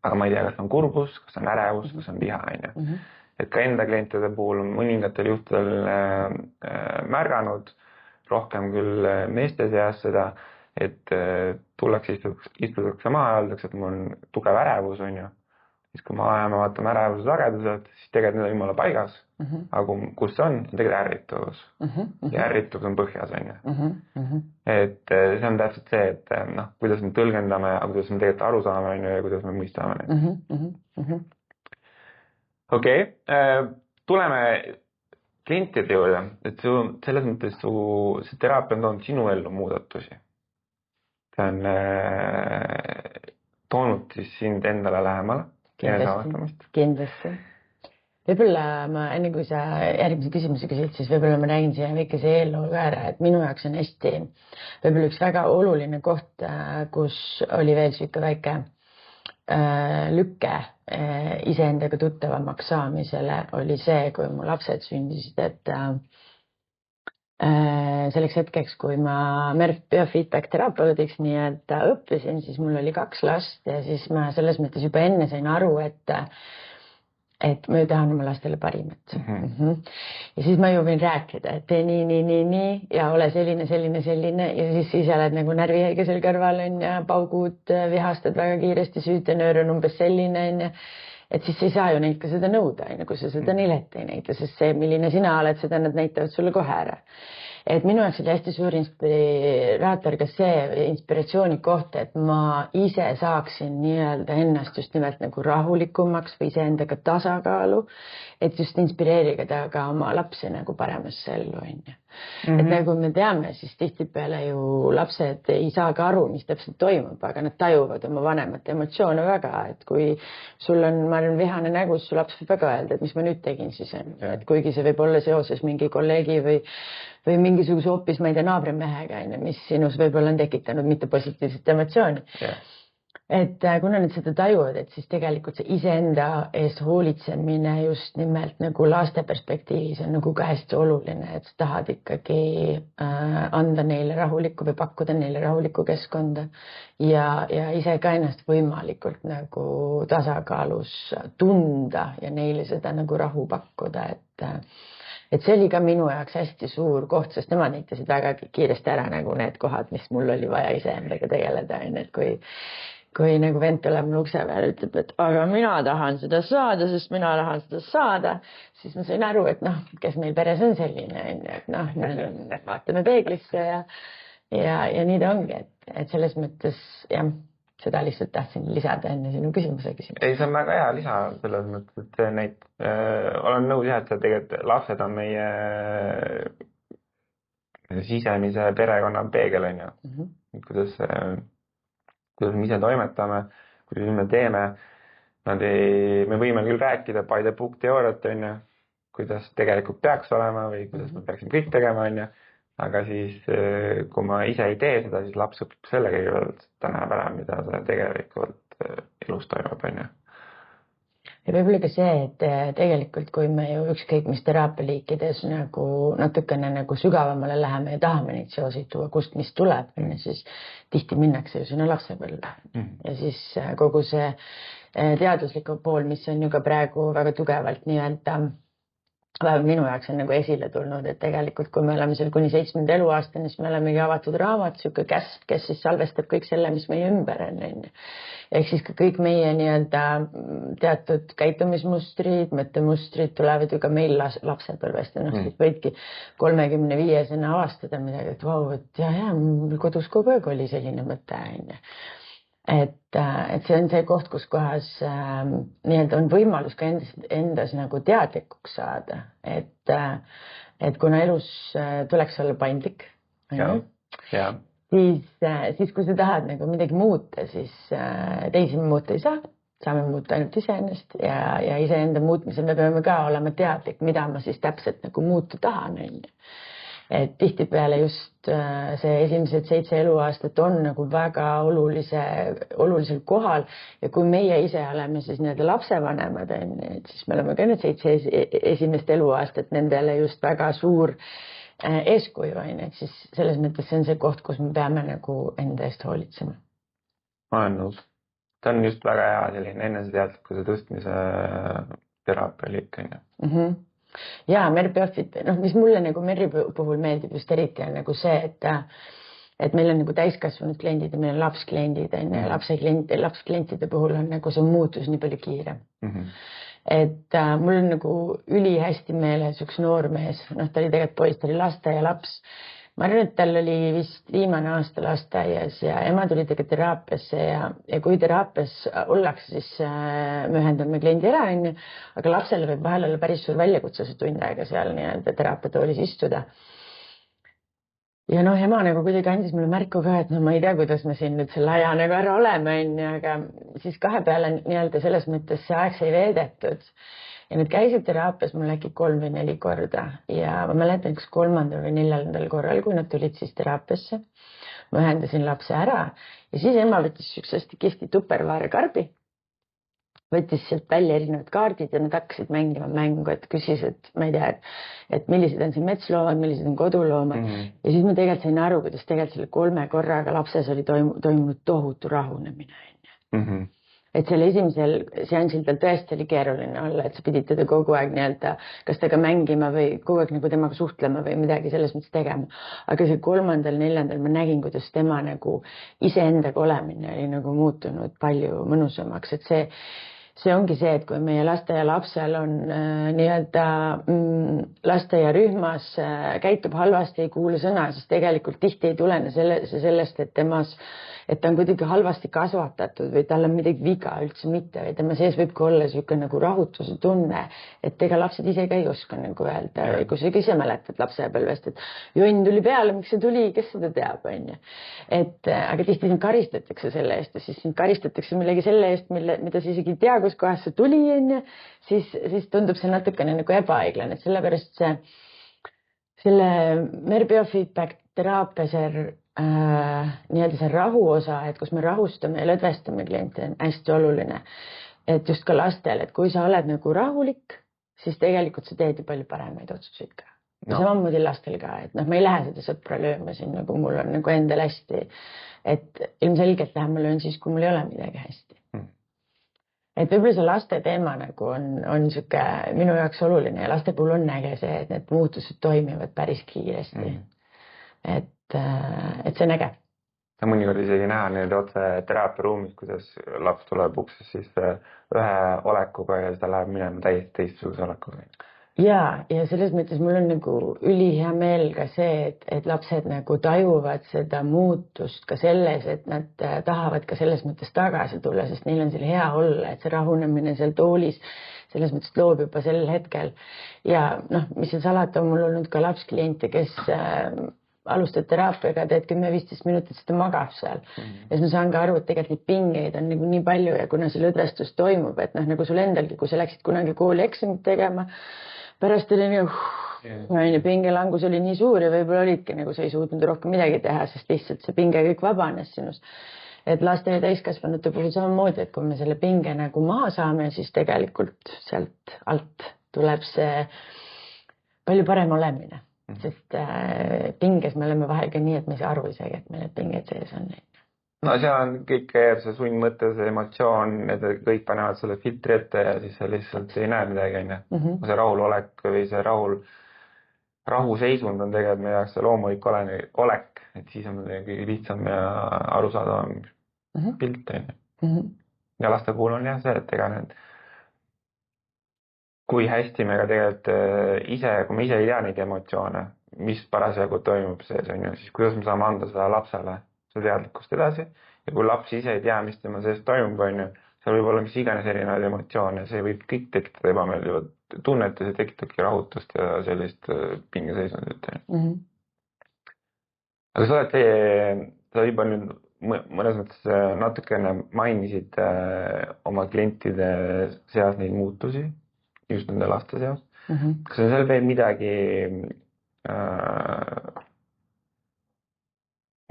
Aga ma ei tea, kas on kurbus, kas on ärevus, kas on viha. Et ka enda klientide puhul mõningatel juhtudel märganud, rohkem küll meeste seas seda, et tullakse istutakse maha ja öeldakse, et mul on tugev ärevus, on ju. Siis kui me vaatame ärevuse sagedused, siis tegelikult need on jumala paigas. Aga kus see on tegelikult ärrituvus. Ja ärrituvus on põhjas, on ju. Et see on täpselt see, et kuidas me tõlgendame, kuidas me tegelikult aru saame, on ju, ja kuidas me mõistame. Okei, tuleme klientide juurde, et selles mõttes see teraapia on toonud sinu ellu muudatusi. See on toonud siis sind endale lähemale. Kindlasti. Võib-olla ma, enne kui sa järgmise küsimuse küsid, siis võib-olla ma räägin siia väikese eelnõu ka ära, et minu jaoks on hästi võib-olla üks väga oluline koht, kus oli veel siuke väike lükke iseendaga tuttavamaks saamisele, oli see, kui mu lapsed sündisid, et selleks hetkeks, kui ma MERV biofeedback terapeudiks nii-öelda õppisin, siis mul oli 2 last ja siis ma selles mõttes juba enne sain aru, et ma ju tahan oma lastele parimat. Ja siis ma ju võin rääkida, et tee nii ja ole selline ja siis oled nagu närvihaige seal kõrval on ja paugud, vihastad väga kiiresti, süütenöör on umbes selline on ja et siis ei saa ju neid ka seda nõuda, kui sa seda neile ette ei näita, sest see, milline sina oled, seda nad näitavad sulle kohe ära. et minu jaoks oli hästi suur inspiraator ka see inspiratsiooni koht, et ma ise saaksin nii-öelda ennast just nimelt nagu rahulikumaks või iseendaga tasakaalu, et just inspireerida ka oma lapsi nagu paremasse ellu, onju. Et nagu me teame, siis tihtipeale ju lapsed ei saa ka aru, mis täpselt toimub, aga nad tajuvad oma vanemate emotsioone väga, et kui sul on, ma arvan, vihane nägu, siis su laps võib väga öelda, et mis ma nüüd tegin siis, et kuigi see võib olla seoses mingi kolleegi või mingisuguse hoopis, ma ei tea, naabrimehega, mis sinus võib-olla on tekitanud mitte positiivset emotsiooni. Et kuna nad seda tajuvad, et siis tegelikult see iseenda eest hoolitsemine just nimelt nagu laste perspektiivis on nagu ka hästi oluline, et sa tahad ikkagi anda neile rahulikku või pakkuda neile rahulikku keskkonda ja ise ka ennast võimalikult nagu tasakaalus tunda ja neile seda nagu rahu pakkuda, et see oli ka minu jaoks hästi suur koht, sest nemad näitasid väga kiiresti ära nagu need kohad, mis mul oli vaja iseendaga tegeleda, et kui nagu vend tuleb mul ukse peale, ütleb, et aga mina tahan seda saada, sest mina tahan seda saada, siis ma sain aru, et noh, kes meil peres on selline, et noh, vaatame peeglisse ja nii ta ongi, et selles mõttes jah, seda lihtsalt tahtsin lisada enne sinu küsimuse küsima. Ei, see on väga hea lisa selles mõttes, et olen nõus jah, et tegelikult lapsed on meie sisemise perekonna peegel, on ju. Kuidas me ise toimetame, kuidas me teeme. Me võime küll rääkida by the book teooriat, on ju, kuidas tegelikult peaks olema või kuidas me peaksime kõik tegema, on ju. Aga siis, kui ma ise ei tee seda, siis laps õpib selle kõigepealt tänab ära, mida ta tegelikult elus toimub, on ju. Ja võib-olla ka see, et tegelikult kui me ju ükskõik mis teraapialiikides nagu natukene nagu sügavamale läheme ja tahame neid seoseid tuua, kust mis tuleb, siis tihti minnakse ju sinna lapsepõlve. Ja siis kogu see teadusliku pool, mis on ju ka praegu väga tugevalt nii-öelda minu jaoks on nagu esile tulnud, et tegelikult kui me oleme seal kuni 7. eluaastani, siis me olemegi avatud raamat, siuke käsk, kes siis salvestab kõik selle, mis meie ümber on. Ehk siis ka kõik meie nii-öelda teatud käitumismustrid, mõttemustrid tulevad ju ka meil lapsepõlvest. Siis võidki 35-sena avastada midagi, et vau, et jah, mul kodus kogu aeg oli selline mõte. Et see on see koht, kus kohas nii-öelda on võimalus ka endas nagu teadlikuks saada, et kuna elus tuleks olla paindlik, siis kui sa tahad nagu midagi muuta, siis teisi muuta ei saa, saame muuta ainult iseennast ja iseenda muutmisel me peame ka olema teadlik, mida ma siis täpselt nagu muuta tahan. Et tihtipeale just see esimesed 7 eluaastat on nagu väga olulisel kohal ja kui meie ise oleme siis need lapsevanemad, siis me oleme ka need 7 esimest eluaastat nendele just väga suur eeskuju, et siis selles mõttes see on see koht, kus me peame nagu enda eest hoolitsema. Ma olen nõus. See on just väga hea selline eneseteadlikkuse tõstmise teraapialiik. Ja Merbiofit, mis mulle nagu Merri puhul meeldib just eriti on nagu see, et meil on nagu täiskasvanud kliendid ja meil on lapskliendid, lapsklientide puhul on nagu see muutus nii palju kiirem. Et mul on nagu ülihästi meeles üks noormees, ta oli tegelikult poiss, ta oli lasteaialaps. Ma arvan, et tal oli vist viimane aasta lasteaias ja ema tuli temaga teraapiasse ja kui teraapias ollakse, siis me ühendame kliendi ära, aga lapsele võib vahel olla päris suur väljakutse see tund aega seal nii-öelda teraapiatoolis istuda. Ja ema nagu kuidagi andis mulle märku ka, et ma ei tea, kuidas me siin nüüd selle aja nagu ära oleme, aga siis kahe peale nii-öelda selles mõttes see aeg sai veedetud. Ja need käisid teraapias mul äkki 3 või 4 korda ja ma mäletan üks 3. või 4. korral, kui nad tulid siis teraapiasse. Ma ühendasin lapse ära ja siis ema võttis üks hästi kihvti tupperware karbi, võttis sealt välja erinevad kaardid ja nad hakkasid mängima mängu, et küsis, et ma ei tea, et millised on siin metsloomad, millised on koduloomad. Ja siis ma tegelikult sain aru, kuidas tegelikult selle 3 korraga lapses oli toimunud tohutu rahunemine. Et selle esimesel seansil tal tõesti oli keeruline olla, et sa pidid teda kogu aeg nii-öelda kas temaga mängima või kogu aeg nagu temaga suhtlema või midagi selles mõttes tegema. Aga see 3., 4. ma nägin, kuidas tema nagu iseendaga olemine oli nagu muutunud palju mõnusamaks, et see ongi see, et kui meie lasteaialapsel on nii-öelda lasteaiarühmas käitub halvasti, ei kuule sõna, siis tegelikult tihti ei tulene sellest, et ta on kuidagi halvasti kasvatatud või tal on midagi viga, üldse mitte, või tema sees võibki olla niisugune nagu rahutuse tunne, et ega lapsed ise ka ei oska nagu öelda, kui sa ise mäletad lapsepõlvest, et jonn tuli peale, miks see tuli, kes seda teab, on ju. Aga tihti sind karistatakse selle eest ja siis sind karistatakse millegi selle eest, mida sa isegi ei tea, kus kohas see tuli, on ju, siis tundub see natukene nagu ebaõiglane, et sellepärast selle mere biofeedback teraapia nii-öelda see rahu osa, et kus me rahustame ja lõdvestame kliente, on hästi oluline. Et just ka lastel, et kui sa oled nagu rahulik, siis tegelikult sa teed ju palju paremaid otsuseid ka. Ja samamoodi lastel ka, et ma ei lähe seda sõpra lööma siin, nagu mul on nagu endal hästi. Et ilmselgelt lähen ma löön siis, kui mul ei ole midagi hästi. Et võib-olla see laste teema nagu on siuke minu jaoks oluline ja laste puhul on äge see, et need muutused toimivad päris kiiresti. Et see on äge. Ja mõnikord isegi näha need otse teraapiaruumis, kuidas laps tuleb ukses siis ühe olekuga ja seda läheb minema täiesti teistsuguse olekuga. Ja selles mõttes mul on nagu ülihea meel ka see, et lapsed nagu tajuvad seda muutust ka selles, et nad tahavad ka selles mõttes tagasi tulla, sest neil on seal hea olla, et see rahunemine seal toolis selles mõttes loob juba sel hetkel. Ja mis seal salata, on mul olnud ka lapskliente, kes alustad teraapiaga, teed 10-15 minutit, seda magab seal. Ja siis ma saan ka aru, et tegelikult neid pingeid on nagu nii palju ja kuna see lõdvestus toimub, et nagu sul endalgi, kui sa läksid kunagi kooli eksamit tegema, pärast oli nii pingelangus oli nii suur ja võib-olla olidki nagu sa ei suutnud rohkem midagi teha, sest lihtsalt see pinge kõik vabanes sinust. Et laste ja täiskasvanute puhul samamoodi, et kui me selle pinge nagu maha saame, siis tegelikult sealt alt tuleb see palju parem olemine. Sest pinges me oleme vahel ka nii, et me ei saa aru isegi, et meil need pinged sees on. No seal on kõik see sundmõte, see emotsioon, need kõik panevad selle filtri ette ja siis sa lihtsalt ei näe midagi. See rahulolek või see rahuseisund on tegelikult meie jaoks loomulik olek, et siis on kõige lihtsam ja arusaadavam pilt. Ja laste puhul on jah see, et ega need kui hästi me ka tegelikult kui me ise ei tea neid emotsioone, mis parasjagu toimub sees, siis kuidas me saame anda seda lapsele seda teadlikkust edasi ja kui laps ise ei tea, mis tema sees toimub, seal võib olla mis iganes erinevaid emotsioone, see võib kõik tekitada ebameeldivat tunnet ja see tekitabki rahutust ja sellist pingeseisundit. Aga sa juba nüüd mõnes mõttes natukene mainisid oma klientide seas neid muutusi, just nende laste seas. Kas on seal veel midagi,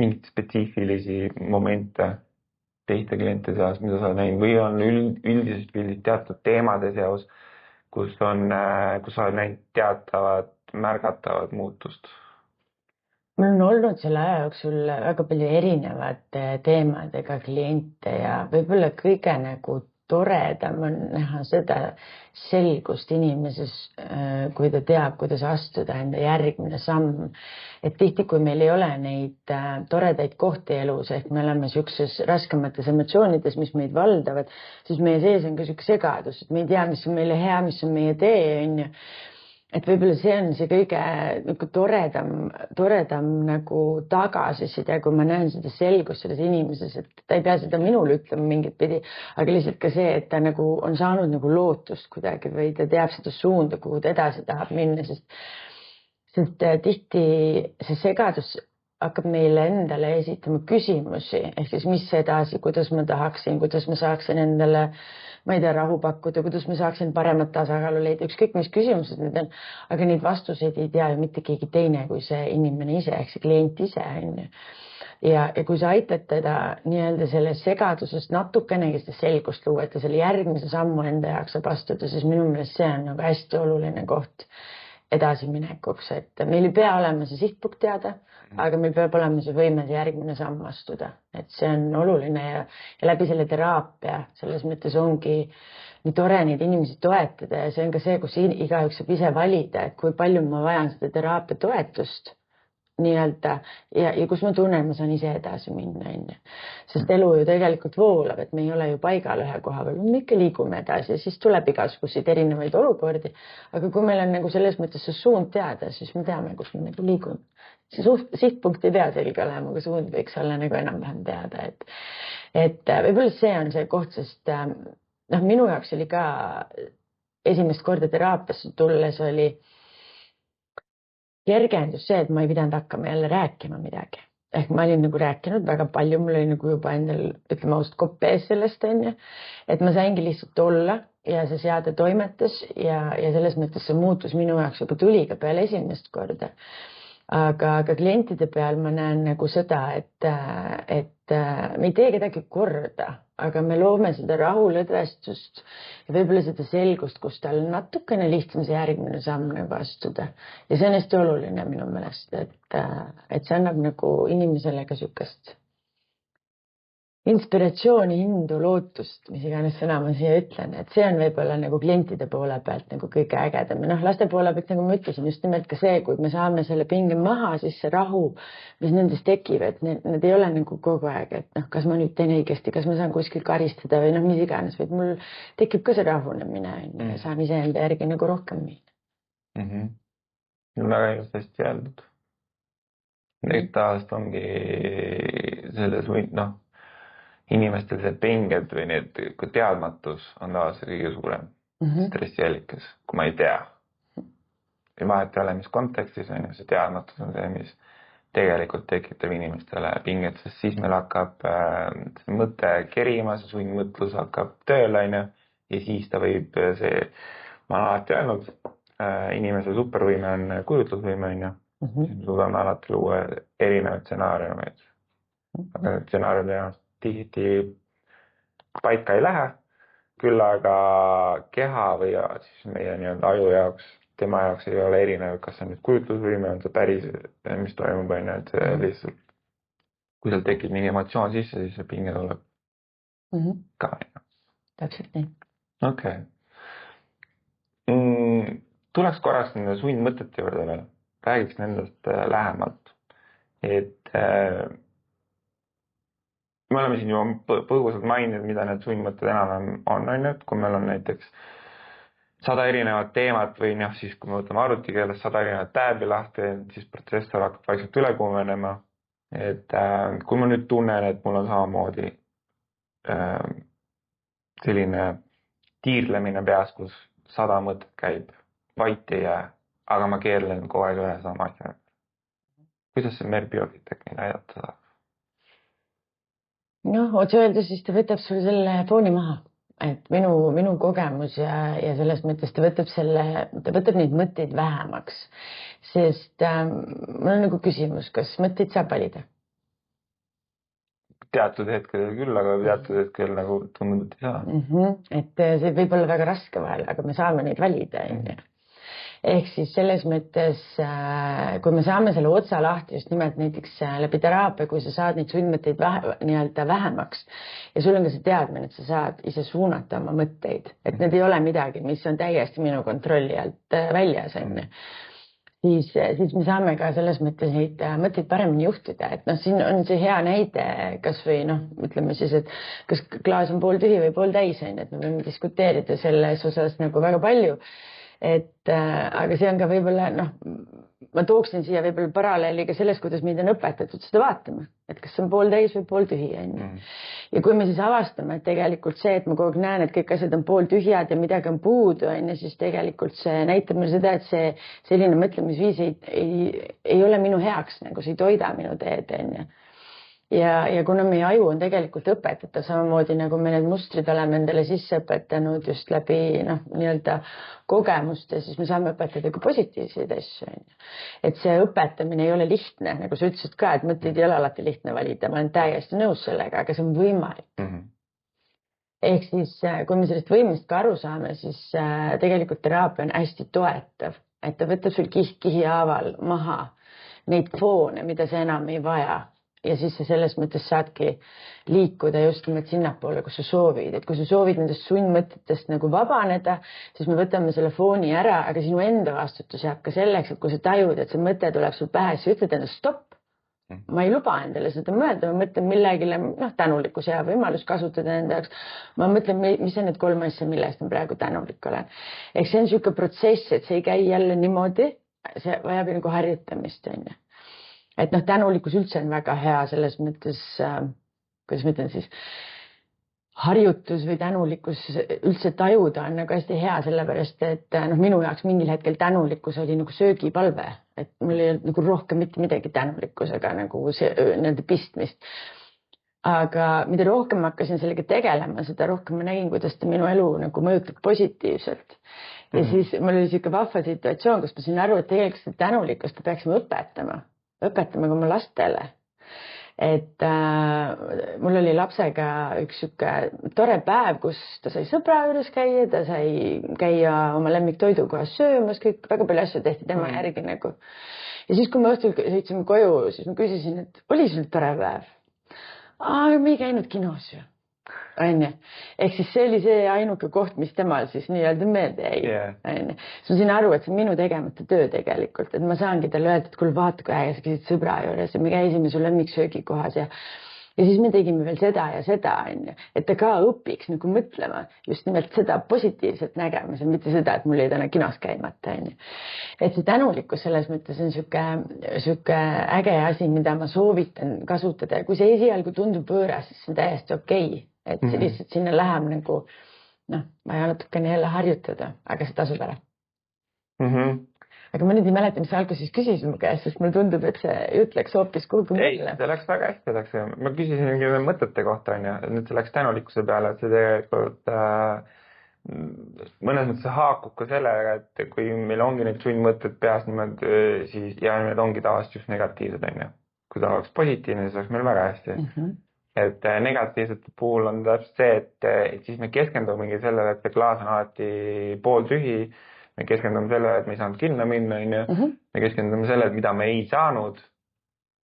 mingid spetsiifilisi momente teiste kliente seas, mida sa oled näinud või on üldiselt pildid teatud teemade seas, kus sa oled näinud teatavat, märgatavat muutust? Mul on olnud selle aja jooksul väga palju erinevate teemadega kliente ja võib-olla kõige nagu toredam on näha seda selgust inimeses, kui ta teab, kuidas astuda enda järgmine samm. Et tihti, kui meil ei ole neid toredaid kohti elus, ehk me oleme siukses raskemates emotsioonides, mis meid valdavad, siis meie sees on ka siuke segadus, et me ei tea, mis on meile hea, mis on meie tee, on ju. Et võib-olla see on see kõige nagu toredam nagu tagasiside, kui ma näen seda selgust selles inimeses, et ta ei pea seda minule ütlema mingit pidi, aga lihtsalt ka see, et ta nagu on saanud nagu lootust kuidagi või ta teab seda suunda, kuhu ta edasi tahab minna, sest tihti see segadus hakkab meile endale esitama küsimusi, ehk siis mis edasi, kuidas ma tahaksin, kuidas ma saaksin endale ma ei tea, rahu pakkuda, kuidas ma saaksin paremat tasakaalu leida, ükskõik mis küsimused need on, aga neid vastuseid ei tea ju mitte keegi teine kui see inimene ise, ehk see klient ise on ju. Ja kui sa aitad teda nii-öelda selles segadusest natukenegi seda selgust luua, et ta selle järgmise sammu enda jaoks saab astuda, siis minu meelest see on nagu hästi oluline koht edasiminekuks, et meil ei pea olema see sihtpunkt teada, aga meil peab olema see võime see järgmine samm astuda, et see on oluline ja läbi selle teraapia selles mõttes ongi nii tore neid inimesi toetada ja see on ka see, kus igaüks saab ise valida, et kui palju ma vajan seda teraapia toetust nii-öelda ja kus ma tunnen, ma saan ise edasi minna, onju. Sest elu ju tegelikult voolab, et me ei ole ju paigal ühe koha peal, me ikka liigume edasi ja siis tuleb igasuguseid erinevaid olukordi. Aga kui meil on nagu selles mõttes see suund teada, siis me teame, kus me nagu liigume. See sihtpunkt ei pea selge olema, aga suund võiks olla nagu enam-vähem teada, et võib-olla see on see koht, sest minu jaoks oli ka esimest korda teraapiasse tulles oli kergendus see, et ma ei pidanud hakkama jälle rääkima midagi. Ehk ma olin nagu rääkinud väga palju, mul oli nagu juba endal, ütleme ausalt, kopp ees sellest, onju. Et ma saingi lihtsalt olla ja see seade toimetas ja selles mõttes see muutus minu jaoks juba tuli ka peale esimest korda. Aga klientide peal ma näen nagu seda, et me ei tee kedagi korda, aga me loome seda rahulõdvestust ja võib-olla seda selgust, kus tal natukene lihtsam see järgmine samm nagu astuda. Ja see on hästi oluline minu meelest, et see annab nagu inimesele ka sükast inspiratsiooni, hindu, lootust, mis iganes sõna ma siia ütlen, et see on võib-olla nagu klientide poole pealt nagu kõige ägedam. Ja laste poole pealt, nagu ma ütlesin, just nimelt ka see, kui me saame selle pinge maha, siis see rahu, mis nendes tekib, et need ei ole nagu kogu aeg, et kas ma nüüd teen õigesti, kas ma saan kuskil karistada või mis iganes, vaid mul tekib ka see rahunemine ja saan iseenda järgi nagu rohkem minna. Väga just hästi öeldud. Nüüd taast ongi selles inimestel see pinged või need teadmatus on tavaliselt kõige suurem stressiallikas, kui ma ei tea. Ei vahet ei ole, mis kontekstis on see teadmatus on see, mis tegelikult tekitab inimestele pinget, sest siis meil hakkab see mõte kerima, see sundmõtlus hakkab tööle, ja siis ta võib see, ma olen alati öelnud, inimese supervõime on kujutlusvõime, siis me suudame alati luua erinevaid stsenaariumeid. Aga need stsenaariumid tihti paika ei lähe, küll aga keha või siis meie aju jaoks, tema jaoks ei ole erinev, kas see on nüüd kujutlusvõime, on see päris, mis toimub, et see lihtsalt, kui seal tekib mingi emotsioon sisse, siis see pinge tuleb ka. Täpselt nii. Okei. Tuleks korraks nende sundmõtete juurde veel, räägiks nendest lähemalt, et me oleme siin juba põgusalt maininud, mida need sundmõtted enam on, et kui meil on näiteks 100 erinevat teemat või siis kui me võtame arvutikeeles 100 erinevat tääbi lahti, siis protsessor hakkab vaikselt üle kuumenema. Et kui ma nüüd tunnen, et mul on samamoodi selline tiirlemine peas, kus 100 mõtet käib, vait ei jää, aga ma keerlen kogu aeg ühe sama asja. Kuidas see MER-biofeedback neid aidata saab? Otse öeldes siis ta võtab sul selle fooni maha, et minu kogemus ja selles mõttes ta võtab neid mõtteid vähemaks, sest mul on nagu küsimus, kas mõtteid saab valida? Teatud hetkel küll, aga teatud hetkel nagu tundub, et ei saa. Et see võib olla väga raske vahel, aga me saame neid valida. Ehk siis selles mõttes, kui me saame selle otsa lahti just nimelt näiteks läbi teraapia, kui sa saad neid sundmõtteid nii-öelda vähemaks ja sul on ka see teadmine, et sa saad ise suunata oma mõtteid, et need ei ole midagi, mis on täiesti minu kontrolli alt väljas, siis me saame ka selles mõttes neid mõtteid paremini juhtida, et siin on see hea näide, kas või ütleme siis, et kas klaas on pooltühi või pooltäis, et me võime diskuteerida selles osas nagu väga palju. Aga see on ka võib-olla, ma tooksin siia võib-olla paralleeli ka selles, kuidas meid on õpetatud seda vaatama, et kas see on pooltäis või pooltühi. Ja kui me siis avastame, et tegelikult see, et ma kogu aeg näen, et kõik asjad on pooltühjad ja midagi on puudu, siis tegelikult see näitab mulle seda, et see selline mõtlemisviis ei ole minu heaks, nagu see ei toida minu teed. Ja kuna meie aju on tegelikult õpetatav samamoodi, nagu me need mustrid oleme endale sisse õpetanud just läbi nii-öelda kogemuste, siis me saame õpetada ka positiivseid asju. Et see õpetamine ei ole lihtne, nagu sa ütlesid ka, et mõtteid ei ole alati lihtne valida, ma olen täiesti nõus sellega, aga see on võimalik. Ehk siis, kui me sellest võimest ka aru saame, siis tegelikult teraapia on hästi toetav, et ta võtab sul kihi haaval maha neid foone, mida sa enam ei vaja. ja siis sa selles mõttes saadki liikuda just nimelt sinnapoole, kus sa soovid, et kui sa soovid nendest sundmõtetest nagu vabaneda, siis me võtame selle fooni ära, aga sinu enda vastutus jääb ka selleks, et kui sa tajud, et see mõte tuleb sul pähe, siis sa ütled endale stopp. Ma ei luba endale seda mõelda, ma mõtlen millegile, tänulikkus hea võimalus kasutada enda jaoks. Ma mõtlen, mis on need 3 asja, millest ma praegu tänulik olen. Ehk see on niisugune protsess, et see ei käi jälle niimoodi, see vajab nagu harjutamist. Et tänulikkus üldse on väga hea selles mõttes, kuidas ma ütlen siis, harjutus või tänulikkus üldse tajuda on nagu hästi hea, sellepärast et minu jaoks mingil hetkel tänulikkus oli nagu söögipalve, et mul ei olnud nagu rohkem mitte midagi tänulikkusega nagu nende pistmist. Aga mida rohkem ma hakkasin sellega tegelema, seda rohkem ma nägin, kuidas ta minu elu nagu mõjutab positiivselt. Ja siis mul oli siuke vahva situatsioon, kus ma sain aru, et tegelikult seda tänulikkust peaksime õpetama ka oma lastele. Et mul oli lapsega üks siuke tore päev, kus ta sai sõbra juures käia, ta sai käia oma lemmiktoidukohas söömas, kõik väga palju asju tehti tema järgi nagu. Ja siis, kui me õhtul sõitsime koju, siis ma küsisin, et oli sul tore päev? Me ei käinud kinos ju. Ehk siis see oli see ainuke koht, mis temal siis nii-öelda meelde jäi. Siis ma sain aru, et see on minu tegemata töö tegelikult, et ma saangi talle öelda, et kuule vaata, kui äge sa käisid sõbra juures ja me käisime su lemmiksöögikohas ja siis me tegime veel seda ja seda, et ta ka õpiks nagu mõtlema just nimelt seda positiivselt nägema, see on mitte seda, et mul ei täna kinos käimata. Et see tänulikkus selles mõttes on siuke äge asi, mida ma soovitan kasutada ja kui see esialgu tundub võõras, siis see on täiesti okei. Et see lihtsalt sinna läheb nagu, vaja natukene jälle harjutada, aga see tasub ära. Aga ma nüüd ei mäleta, mis sa alguses küsisid mu käest, sest mulle tundub, et see jutt läks hoopis kuhugi mulle. Ei, see läks väga hästi. Ma küsisin mõtete kohta, nüüd see läks tänulikkuse peale, et see tegelikult mõnes mõttes haakub ka sellega, et kui meil ongi need sundmõtted peas niimoodi, siis ja need ongi tavaliselt just negatiivsed. Kui ta oleks positiivne, siis oleks meil väga hästi. Et negatiivsete puhul on täpselt see, et siis me keskendumegi sellele, et see klaas on alati pooltühi. Me keskendume sellele, et me ei saanud kinno minna. Me keskendume sellele, mida me ei saanud.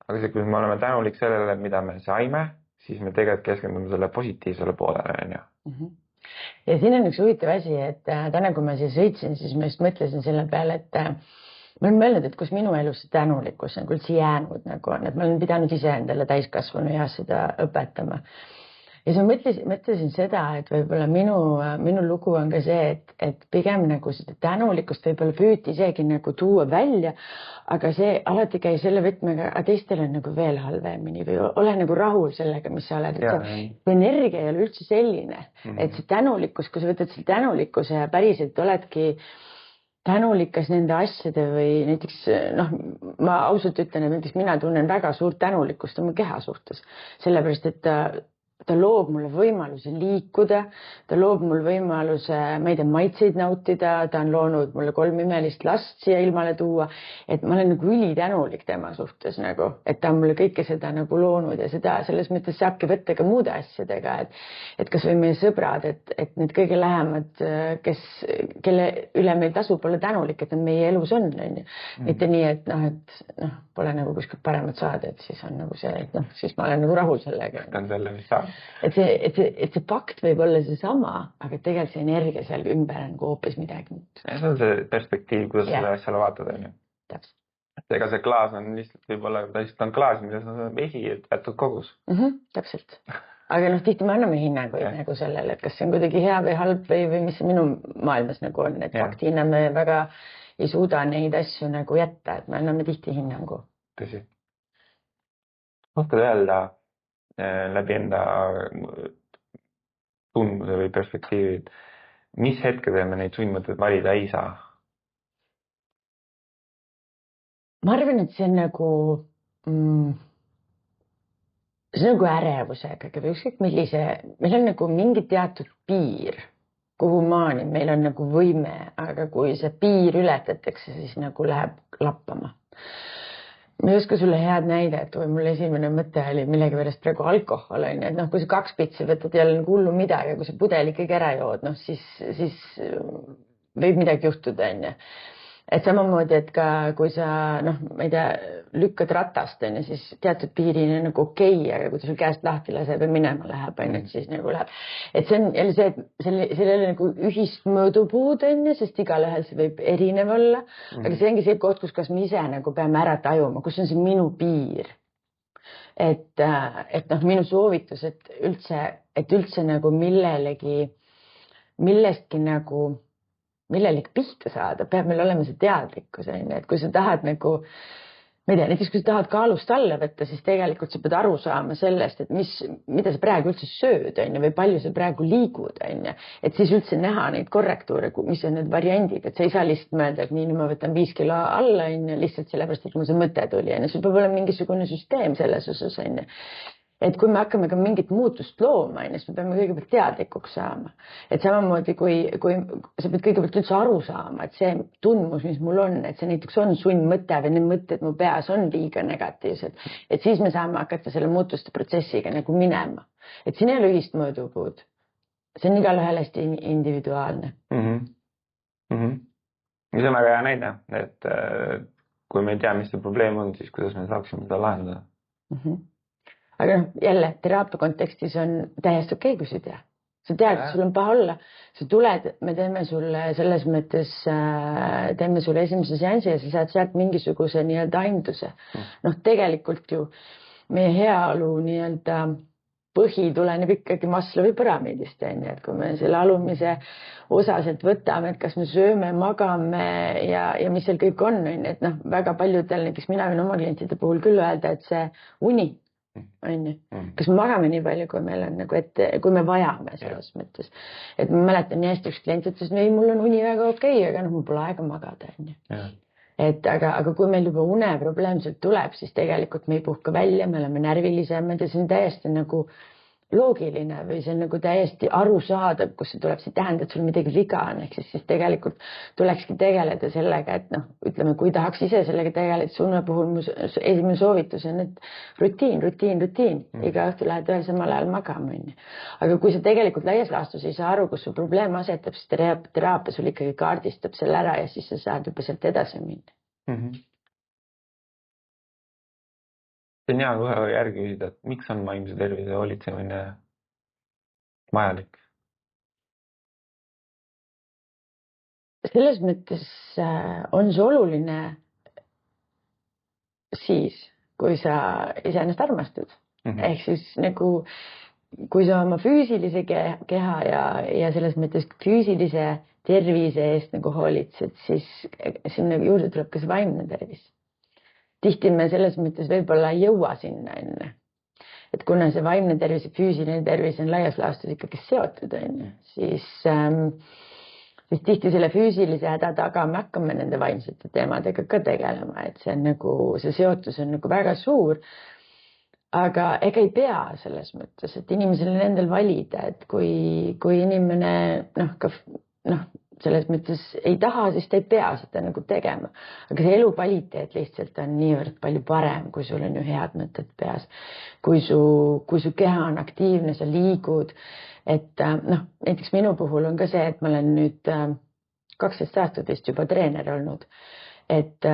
Aga see, kui me oleme tänulik sellele, mida me saime, siis me tegelikult keskendume selle positiivsele poolele. Ja siin on üks huvitav asi, et täna, kui ma siis sõitsin, siis ma just mõtlesin selle peale, et ma olen mõelnud, et kus minu elus see tänulikkus on üldse jäänud nagu on, et ma olen pidanud ise endale täiskasvanu ja seda õpetama. Ja siis ma mõtlesin seda, et võib-olla minu lugu on ka see, et pigem nagu seda tänulikkust võib-olla püüti isegi nagu tuua välja, aga see alati käi selle võtmega, aga teistel on nagu veel halvemini või ole nagu rahul sellega, mis sa oled. See energia ei ole üldse selline, et see tänulikkus, kui sa võtad selle tänulikkuse ja päriselt oledki tänulikas nende asjade või näiteks, ma ausalt ütlen, et näiteks mina tunnen väga suurt tänulikkust oma keha suhtes, sellepärast, et ta loob mulle võimaluse liikuda, ta loob mulle võimaluse, ma ei tea, maitseid nautida, ta on loonud mulle 3 imelist last siia ilmale tuua, et ma olen nagu ülitänulik tema suhtes nagu, et ta on mulle kõike seda nagu loonud ja seda selles mõttes saabki võtta ka muude asjadega, et kas või meie sõbrad, et need kõige lähemad, kelle üle meil tasub olla tänulik, et nad meie elus on. Mitte nii, et pole nagu kuskilt paremat saada, et siis on nagu see, et siis ma olen nagu rahul sellega. On selle, mis saab. Et see pakt võib olla see sama, aga tegelikult see energia seal ümber on hoopis midagi. See on see perspektiiv, kuidas selle asjale vaatad. Täpselt. Ega see klaas on lihtsalt võib-olla, ta lihtsalt on klaas, milles on vesi jätud kogus. Täpselt. Aga tihti me anname hinnanguid nagu sellele, et kas see on kuidagi hea või halb või mis minu maailmas nagu on, et faktina me väga ei suuda neid asju nagu jätta, et me anname tihti hinnangu. Tõsi. Oskad öelda läbi enda tundmuse või perspektiivid, mis hetkedel me neid sundmõtteid valida ei saa? Ma arvan, et see on nagu ärevusega või ükskõik millise, meil on nagu mingi teatud piir, kuhu maani meil on nagu võime, aga kui see piir ületatakse, siis nagu läheb lappama. Ma ei oska sulle head näidet, või mul esimene mõte oli millegi pärast praegu alkohol on, et kui sa 2 pitsi võtad jälle hullu midagi, kui sa pudeli kõik ära jood, siis võib midagi juhtuda. et samamoodi, et ka kui sa, ma ei tea, lükkad ratast, on ju, siis teatud piirini nagu okei, aga kui ta sul käest lahti laseb ja minema läheb, on ju, et siis nagu läheb. Et see on jälle see, et seal ei ole nagu ühist mõõdupuud, on ju, sest igal ühel see võib erinev olla. Aga see ongi see koht, kas me ise nagu peame ära tajuma, kus on see minu piir. Et minu soovitus, et üldse nagu millestki pihta saada, peab meil olema see teadlikkus, on ju, et kui sa tahad nagu, ma ei tea, näiteks kui sa tahad kaalust alla võtta, siis tegelikult sa pead aru saama sellest, et mida sa praegu üldse sööd, on ju, või palju sa praegu liigud, on ju, et siis üldse näha neid korrektuure, mis on need variandid, et sa ei saa lihtsalt mõelda, et nii, nüüd ma võtan 5 kilo alla, on ju, lihtsalt sellepärast, et mul see mõte tuli, on ju, sul peab olema mingisugune süsteem selles osas, on ju. Et kui me hakkame ka mingit muutust looma, siis me peame kõigepealt teadlikuks saama. Et samamoodi, kui sa pead kõigepealt üldse aru saama, et see tundmus, mis mul on, et see näiteks on sundmõte või need mõtted mu peas on liiga negatiivsed, et siis me saame hakata selle muutuste protsessiga nagu minema. Et siin ei ole ühist mõõdupuud. See on igal ühel hästi individuaalne. Ja see on väga hea näide, et kui me ei tea, mis see probleem on, siis kuidas me saaksime seda lahendada. Aga jälle, teraapia kontekstis on täiesti okei, kui sa ei tea. Sa tead, et sul on paha olla. Sa tuled, me teeme sulle selles mõttes, teeme sulle esimese seansi ja sa saad sealt mingisuguse nii-öelda aimduse. Tegelikult ju meie heaolu nii-öelda põhi tuleneb ikkagi Maslowi püramiidist, et kui me selle alumise osaselt võtame, et kas me sööme, magame ja mis seal kõik on, et väga paljudel, näiteks mina võin oma klientide puhul küll öelda, et see uni, kas me magame nii palju, kui meil on nagu, et kui me vajame selles mõttes. Et ma mäletan nii hästi üks klient ütles, et ei, mul on uni väga okei, aga mul pole aega magada. Aga kui meil juba uneprobleem sealt tuleb, siis tegelikult me ei puhka välja, me oleme närvilisemad ja see on täiesti nagu loogiline või see on nagu täiesti arusaadav, kus see tuleb, see tähendab, et sul midagi viga on, ehk siis tulekski tegeleda sellega, et ütleme, kui tahaks ise sellega tegeleda, siis une puhul mu esimene soovitus on, et rutiin. Iga õhtu lähed ühel samal ajal magama. Aga kui sa tegelikult laias laastus ei saa aru, kus su probleem asetab, siis teraapia sul ikkagi kaardistab selle ära ja siis sa saad juba sealt edasi minna. See on hea kohe järgi küsida, et miks on vaimse tervise hoolitsemine vajalik? Selles mõttes on see oluline siis, kui sa iseennast armastad. Ehk siis nagu, kui sa oma füüsilise keha ja selles mõttes füüsilise tervise eest nagu hoolitsed, siis sinna juurde tuleb ka see vaimne tervis. Tihti me selles mõttes võib-olla ei jõua sinna enne. Et kuna see vaimne tervis ja füüsiline tervis on laias laastus ikkagi seotud, siis tihti selle füüsilise häda taga me hakkame nende vaimsete teemadega ka tegelema, et see on nagu, see seotus on nagu väga suur. Aga ega ei pea selles mõttes, et inimesel on endal valida, et kui inimene selles mõttes ei taha, siis ta ei pea seda nagu tegema. Aga see elukvaliteet lihtsalt on niivõrd palju parem, kui sul on ju head mõtted peas. Kui su keha on aktiivne, sa liigud. Et näiteks minu puhul on ka see, et ma olen nüüd 12 aastat vist juba treener olnud. Ja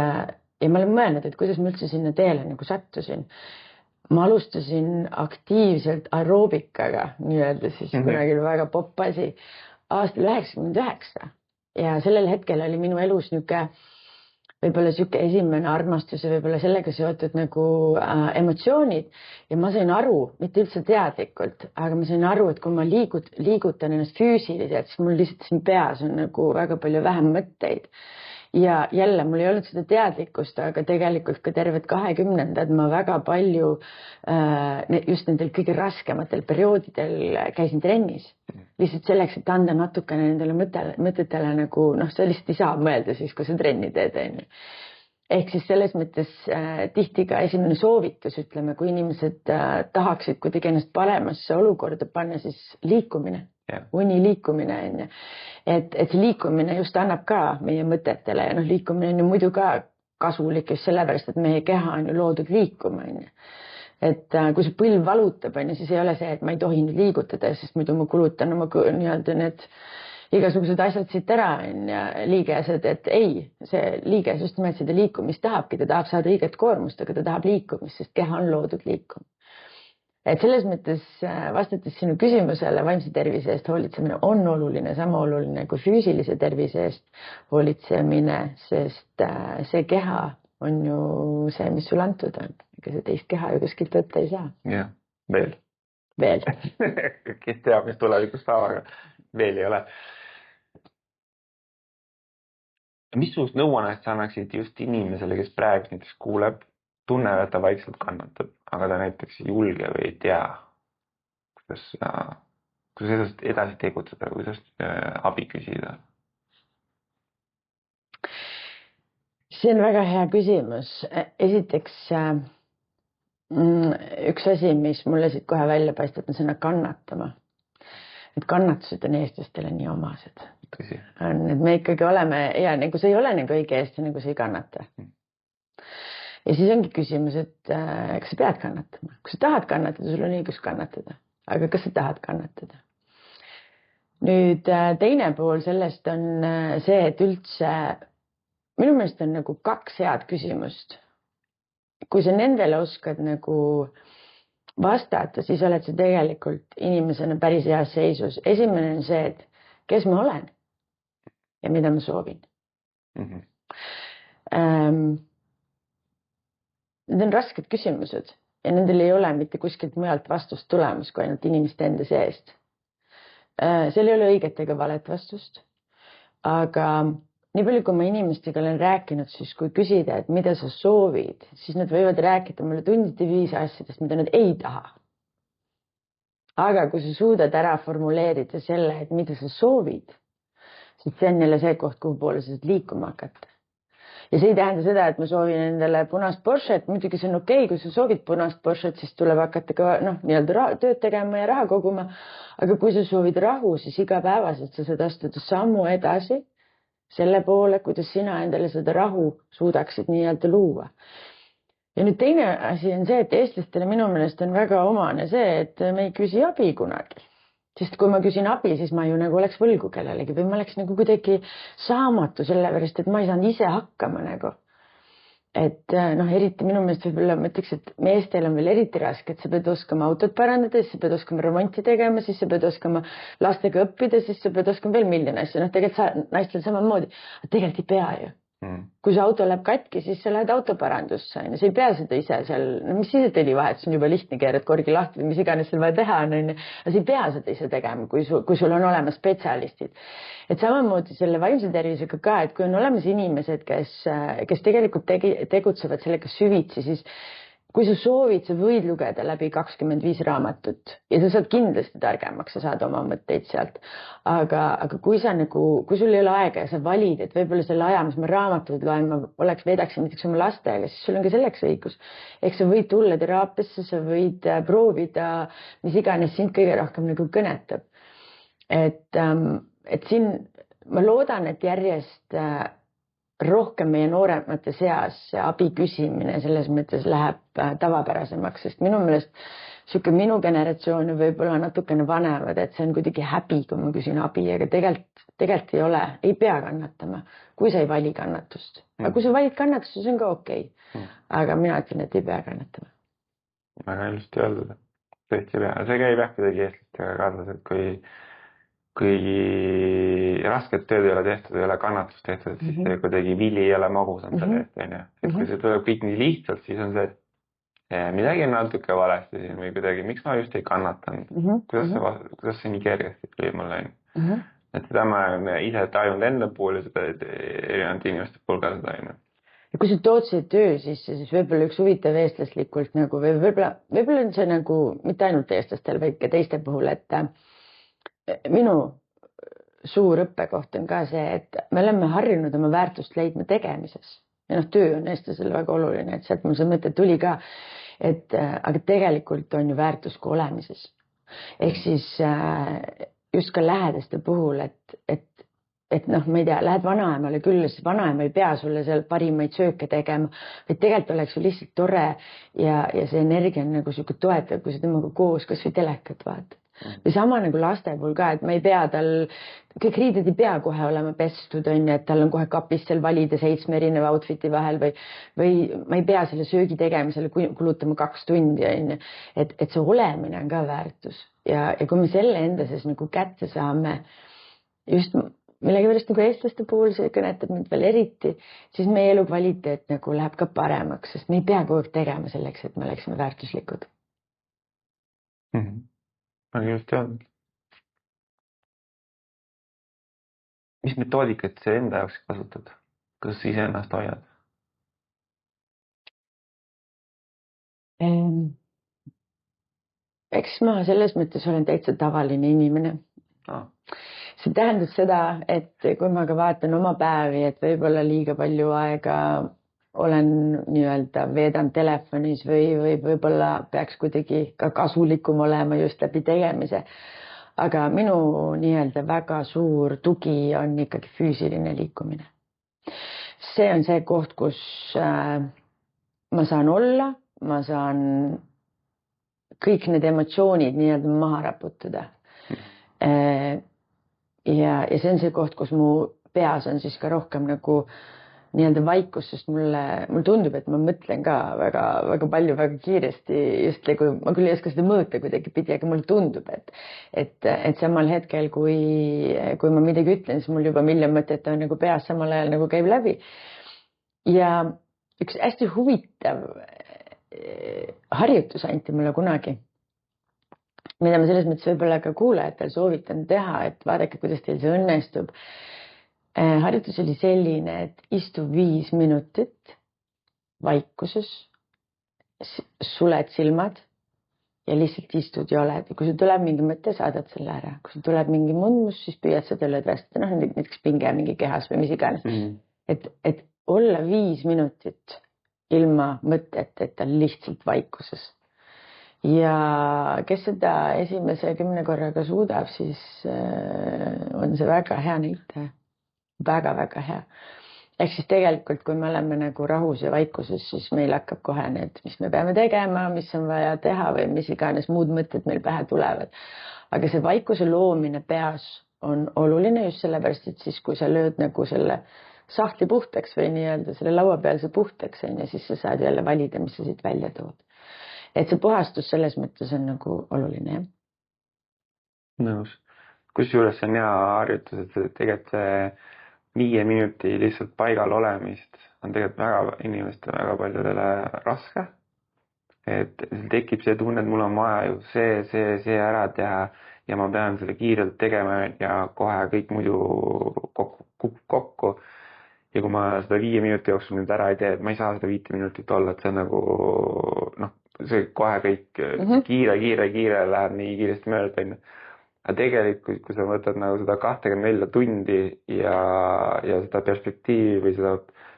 ma olen mõelnud, et kuidas ma üldse sinna teele nagu sattusin. Ma alustasin aktiivselt aeroobikaga, nii-öelda siis kunagi väga popp asi. Aastal 99 ja sellel hetkel oli minu elus võib-olla esimene armastus ja võib-olla sellega seotud nagu emotsioonid ja ma sain aru, mitte üldse teadlikult, aga ma sain aru, et kui ma liigutan ennast füüsiliselt, siis mul lihtsalt siin peas on nagu väga palju vähem mõtteid. Ja jälle, mul ei olnud seda teadlikkust, aga tegelikult ka terved 20-ndad ma väga palju just nendel kõige raskematel perioodidel käisin trennis. Lihtsalt selleks, et anda natukene nendele mõtetele nagu, sa lihtsalt ei saa mõelda siis, kui sa trenni teed. Ehk siis selles mõttes tihti ka esimene soovitus, ütleme, kui inimesed tahaksid kuidagi ennast paremasse olukorda panna, siis liikumine. Uni liikumine on. Et see liikumine just annab ka meie mõtetele ja liikumine on ju muidu ka kasulik just sellepärast, et meie keha on ju loodud liikuma. Et kui see põlv valutab, siis ei ole see, et ma ei tohi nüüd liigutada, sest muidu ma kulutan oma nii-öelda need igasugused asjad siit ära on ja liigesed, et ei, see liiges just nimelt seda liikumist tahabki, ta tahab saada õiget koormust, aga ta tahab liikumist, sest keha on loodud liikuma. Et selles mõttes vastates sinu küsimusele, vaimse tervise eest hoolitsemine on oluline, sama oluline kui füüsilise tervise eest hoolitsemine, sest see keha on ju see, mis sul antud on. Ega see teist keha ju kuskilt võtta ei saa. Jah, veel. Kes teab, mis tulevikus saab, aga veel ei ole. Missugust nõuannet sa annaksid just inimesele, kes praegu näiteks kuuleb, tunneb, et ta vaikselt kannatab, aga ta näiteks ei julge või ei tea, kuidas edasi tegutseda, kuidas abi küsida? See on väga hea küsimus. Esiteks, üks asi, mis mulle siit kohe välja paistab, on sõna kannatama. Et kannatused on eestlastele nii omased. Tõsi. Et me ikkagi oleme, ja nagu sa ei ole nagu õige eestlane, nagu sa ei kannata. Ja siis ongi küsimus, et kas sa pead kannatama? Kui sa tahad kannatada, sul on õigus kannatada. Aga kas sa tahad kannatada? Nüüd teine pool sellest on see, et üldse minu meelest on nagu kaks head küsimust. Kui sa nendele oskad nagu vastata, siis oled sa tegelikult inimesena päris heas seisus. Esimene on see, et kes ma olen ja mida ma soovin. Need on rasked küsimused ja nendel ei ole mitte kuskilt mujalt vastust tulemas, kui ainult inimeste enda seest. Seal ei ole õiget ega valet vastust. Aga nii palju, kui ma inimestega olen rääkinud, siis kui küsida, et mida sa soovid, siis nad võivad rääkida mulle tundide viisi asjadest, mida nad ei taha. Aga kui sa suudad ära formuleerida selle, et mida sa soovid, siis see on jälle see koht, kuhu poole sa saad liikuma hakata. Ja see ei tähenda seda, et ma soovin endale punast Porschet, muidugi see on okei, kui sa soovid punast Porschet, siis tuleb hakata ka nii-öelda tööd tegema ja raha koguma. Aga kui sa soovid rahu, siis igapäevaselt sa saad astuda sammu edasi selle poole, kuidas sina endale seda rahu suudaksid nii-öelda luua. Ja nüüd teine asi on see, et eestlastele minu meelest on väga omane see, et me ei küsi abi kunagi. Sest kui ma küsin abi, siis ma ju nagu oleks võlgu kellelegi või ma oleks nagu kuidagi saamatu sellepärast, et ma ei saanud ise hakkama nagu. Et eriti minu meelest võib-olla ma ütleks, et meestel on veel eriti raske, et sa pead oskama autot parandada, siis sa pead oskama remonti tegema, siis sa pead oskama lastega õppida, siis sa pead oskama veel miljon asja. Tegelikult naistel samamoodi, aga tegelikult ei pea ju. Kui see auto läheb katki, siis sa lähed autoparandusse. Sa ei pea seda ise seal, mis siis õlivahetus on juba lihtne, keerad korgi lahti või mis iganes seal vaja teha on. Aga sa ei pea seda ise tegema, kui sul on olemas spetsialistid. Et samamoodi selle vaimse tervisega ka, et kui on olemas inimesed, kes tegelikult tegutsevad sellega süvitsi, siis kui sa soovid, sa võid lugeda läbi 25 raamatut ja sa saad kindlasti targemaks, sa saad oma mõtteid sealt. Aga kui sul ei ole aega ja sa valid, et võib-olla selle aja, mis ma raamatuid loen, ma veedaksin näiteks oma lastega, siis sul on ka selleks õigus. Ehk sa võid tulla teraapiasse, sa võid proovida, mis iganes sind kõige rohkem nagu kõnetab. Et siin ma loodan, et järjest rohkem meie nooremate seas abi küsimine selles mõttes läheb tavapärasemaks, sest minu meelest minu generatsioon võib-olla natukene vanemad, et see on kuidagi häbi, kui ma küsin abi, aga tegelikult ei ole, ei pea kannatama, kui sa ei vali kannatust. Aga kui sa valid kannatust, siis on ka okei. Aga mina ütlen, et ei pea kannatama. Väga ilusti öeldud. Tõesti ei pea. See käib kuidagi eestlastega kaasas, et kui rasket tööd ei ole tehtud, ei ole kannatust tehtud, siis kuidagi vili ei ole magusam selle eest. Et kui see tuleb kõik nii lihtsalt, siis on see, et midagi on natuke valesti siin või kuidagi, miks ma just ei kannatanud? Kuidas see nii kergesti tuli mulle? Et seda ma ise tajunud enda puhul ja seda erinevate inimeste puhul ka seda. Ja kui sa tood see töö sisse, siis võib-olla üks huvitav eestlaslikult nagu, või võib-olla on see nagu mitte ainult eestlastel, vaid ka teiste puhul, et minu suur õppekoht on ka see, et me oleme harjunud oma väärtust leidma tegemises. Ja töö on eestlasele väga oluline, et sealt mul see mõte tuli ka. Aga tegelikult on ju väärtus ka olemises. Ehk siis just ka lähedaste puhul, et ma ei tea, lähed vanaemale külla, siis vanaema ei pea sulle seal parimaid sööke tegema, vaid tegelikult oleks ju lihtsalt tore ja see energia on nagu siuke toetav, kui sa temaga koos kas või telekat vaatad. Või sama nagu laste puhul ka, et ma ei pea tal, kõik riided ei pea kohe olema pestud, on ju, et tal on kohe kapis seal valida 7 erineva outfiti vahel või ma ei pea selle söögi tegemisele kulutama 2 tundi, on ju. Et see olemine on ka väärtus ja kui me selle enda sees nagu kätte saame, just millegipärast nagu eestlaste puhul see kõnetab mind veel eriti, siis meie elu kvaliteet nagu läheb ka paremaks, sest me ei pea kogu aeg tegema selleks, et me oleksime väärtuslikud. Ma just tean. Mis metoodikat sa enda jaoks kasutad? Kuidas sa iseennast hoiad? Eks ma selles mõttes olen täitsa tavaline inimene. See tähendab seda, et kui ma ka vaatan oma päevi, et võib-olla liiga palju aega olen nii-öelda veedan telefonis või võib-olla peaks kuidagi ka kasulikum olema just läbi tegemise. Aga minu nii-öelda väga suur tugi on ikkagi füüsiline liikumine. See on see koht, kus ma saan olla, ma saan kõik need emotsioonid nii-öelda maha raputada. Ja see on see koht, kus mu peas on siis ka rohkem nagu nii-öelda vaikus, sest mulle tundub, et ma mõtlen ka väga palju, väga kiiresti, just kui ma küll ei oska seda mõõta kuidagi pidi, aga mulle tundub, et samal hetkel, kui ma midagi ütlen, siis mul juba miljon mõtet on nagu peas samal ajal nagu käib läbi. Ja üks hästi huvitav harjutus anti mulle kunagi, mida ma selles mõttes võib-olla ka kuulajatel soovitan teha, et vaadake, kuidas teil see õnnestub. Harjutus oli selline, et istu 5 minutit vaikuses, suled silmad ja lihtsalt istud ja oled. Ja kui sul tuleb mingi mõte, saadad selle ära. Kui sul tuleb mingi mundmus, siis püüad seda lõdvestada. Näiteks pinge mingi kehas või mis iganes. Et olla 5 minutit ilma mõteteta lihtsalt vaikuses. Ja kes seda esimese 10 korraga suudab, siis on see väga hea näitaja. Väga hea. Ehk siis tegelikult, kui me oleme nagu rahus ja vaikuses, siis meil hakkab kohe need, mis me peame tegema, mis on vaja teha või mis iganes muud mõtted meil pähe tulevad. Aga see vaikuse loomine peas on oluline just sellepärast, et siis kui sa lööd nagu selle sahtli puhtaks või nii-öelda selle lauapealse puhtaks, siis sa saad jälle valida, mis sa siit välja tood. Et see puhastus selles mõttes on nagu oluline, jah? Nõus. Kusjuures see on hea harjutus, et tegelikult see 5 minuti lihtsalt paigal olemist on tegelikult inimestele väga paljudele raske. Et tekib see tunne, et mul on vaja ju see ära teha ja ma pean selle kiirelt tegema ja kohe kõik muidu kokku. Ja kui ma seda 5 minuti jooksul nüüd ära ei tee, et ma ei saa seda 5 minutit olla, et see on nagu, see kohe kõik kiire läheb nii kiiresti mööda. Aga tegelikult, kui sa võtad nagu seda 24 tundi ja seda perspektiivi või seda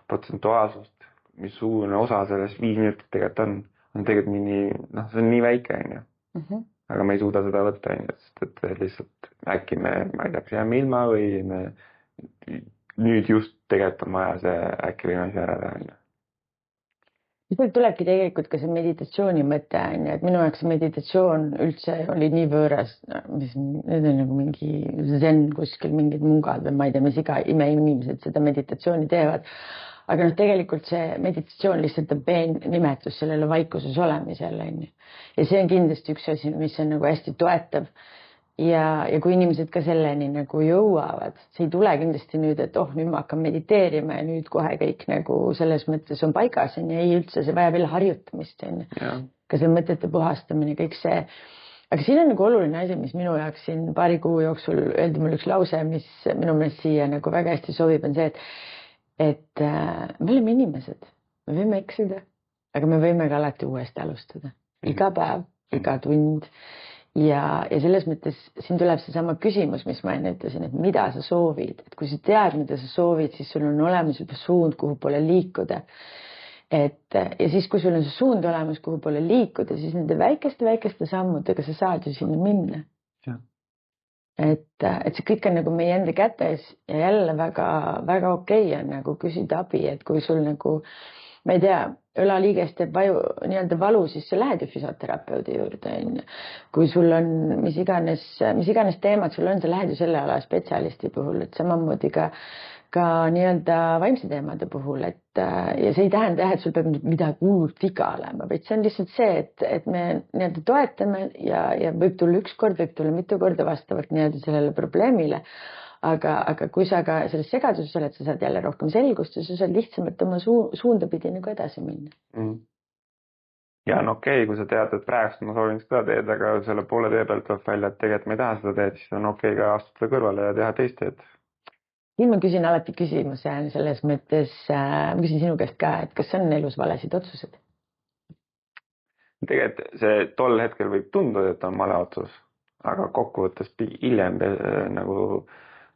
protsentuaalsust, mis suune osa sellest 5 minutit tegelikult on tegelikult nii, see on nii väike, aga me ei suuda seda võtta, sest et lihtsalt äkki ma ei tea, jääme ilma või me nüüd just tegelikult on vaja see äkki võime see ära teha. Siis tulebki tegelikult ka see meditatsiooni mõte, et minu jaoks meditatsioon üldse oli nii võõras, need on nagu mingi zen kuskil mingid mungad või ma ei tea, mis imeinimesed seda meditatsiooni teevad. Aga tegelikult see meditatsioon lihtsalt on nimetus sellele vaikuses olemisele. Ja see on kindlasti üks asi, mis on nagu hästi toetav. Ja kui inimesed ka selleni nagu jõuavad, see ei tule kindlasti nüüd, et nüüd ma hakkan mediteerima ja nüüd kohe kõik nagu selles mõttes on paigas. Ei üldse, see vajab veel harjutamist. Ka see mõtete puhastamine, kõik see. Aga siin on nagu oluline asi, mis minu jaoks siin paari kuu jooksul öeldi mul üks lause, mis minu meelest siia nagu väga hästi sobib, on see, et me oleme inimesed, me võime eksida, aga me võime ka alati uuesti alustada. Iga päev, iga tund. Ja selles mõttes siin tuleb seesama küsimus, mis ma enne ütlesin, et mida sa soovid. Et kui sa tead, mida sa soovid, siis sul on olemas juba suund, kuhu poole liikuda. Ja siis, kui sul on see suund olemas, kuhu poole liikuda, siis nende väikeste sammudega sa saad ju sinna minna. Ja. Et see kõik on nagu meie enda kätes ja jälle väga okei on nagu küsida abi, et kui sul nagu ma ei tea, õlaliiges teeb nii-öelda valu, siis sa lähed ju füsioterapeudi juurde. Kui sul on mis iganes teemad sul on, sa lähed ju selle ala spetsialisti puhul, et samamoodi ka nii-öelda vaimse teemade puhul, ja see ei tähenda, et sul peab midagi hullult viga olema, vaid see on lihtsalt see, et me nii-öelda toetame ja võib tulla üks kord, võib tulla mitu korda vastavalt nii-öelda sellele probleemile. Aga kui sa ka selles segaduses oled, sa saad jälle rohkem selgust ja sa saad lihtsamalt oma suunda pidi nagu edasi minna. Ja on okei, kui sa tead, et praegust ma soovin seda teed, aga selle poole tee pealt tuleb välja, et tegelikult ma ei taha seda teed, siis on okei ka astuda kõrvale ja teha teist teed. Siin ma küsin alati küsimuse selles mõttes, ma küsin sinu käest ka, et kas on elus valesid otsused? Tegelikult see tol hetkel võib tunduda, et on vale otsus, aga kokkuvõttes hiljem nagu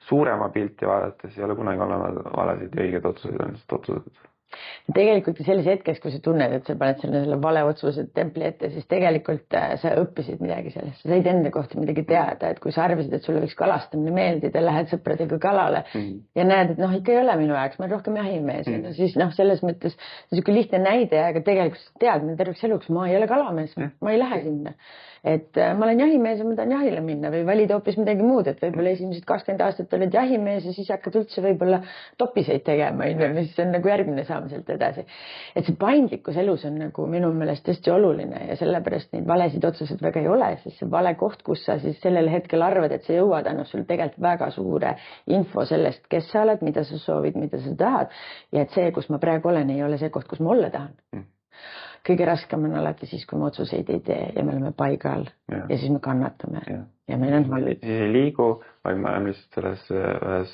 suurema pilti vaadates ei ole kunagi olema valesid ja õiged otsused on lihtsalt otsused. Tegelikult selles hetkes, kui sa tunned, et sa paned selle vale otsuse templi ette, siis tegelikult sa õppisid midagi sellest. Sa said enda kohta midagi teada, et kui sa arvasid, et sulle võiks kalastamine meeldida, lähed sõpradega kalale ja näed, et ikka ei ole minu jaoks, ma olen rohkem jahimees. Siis selles mõttes niisugune lihtne näide, aga tegelikult sa tead, mind terveks eluks, ma ei ole kalamees, ma ei lähe sinna. Et ma olen jahimees ja ma tahan jahile minna või valida hoopis midagi muud, et võib-olla esimesed 20 aastat oled jahimees ja siis hakkad üldse võib-olla topiseid tegema, mis on nagu järgmine saam sealt edasi. Et see paindlikkus elus on nagu minu meelest tõesti oluline ja sellepärast neid valesid otsused väga ei ole, sest see vale koht, kus sa siis sellel hetkel arvad, et sa jõuad, annab sulle tegelikult väga suure info sellest, kes sa oled, mida sa soovid, mida sa tahad ja et see, kus ma praegu olen, ei ole see koht, kus ma olla tahan. Kõige raskem on alati siis, kui me otsuseid ei tee ja me oleme paigal ja siis me kannatame ja meil on halb. Siis ei liigu, vaid me oleme lihtsalt selles ühes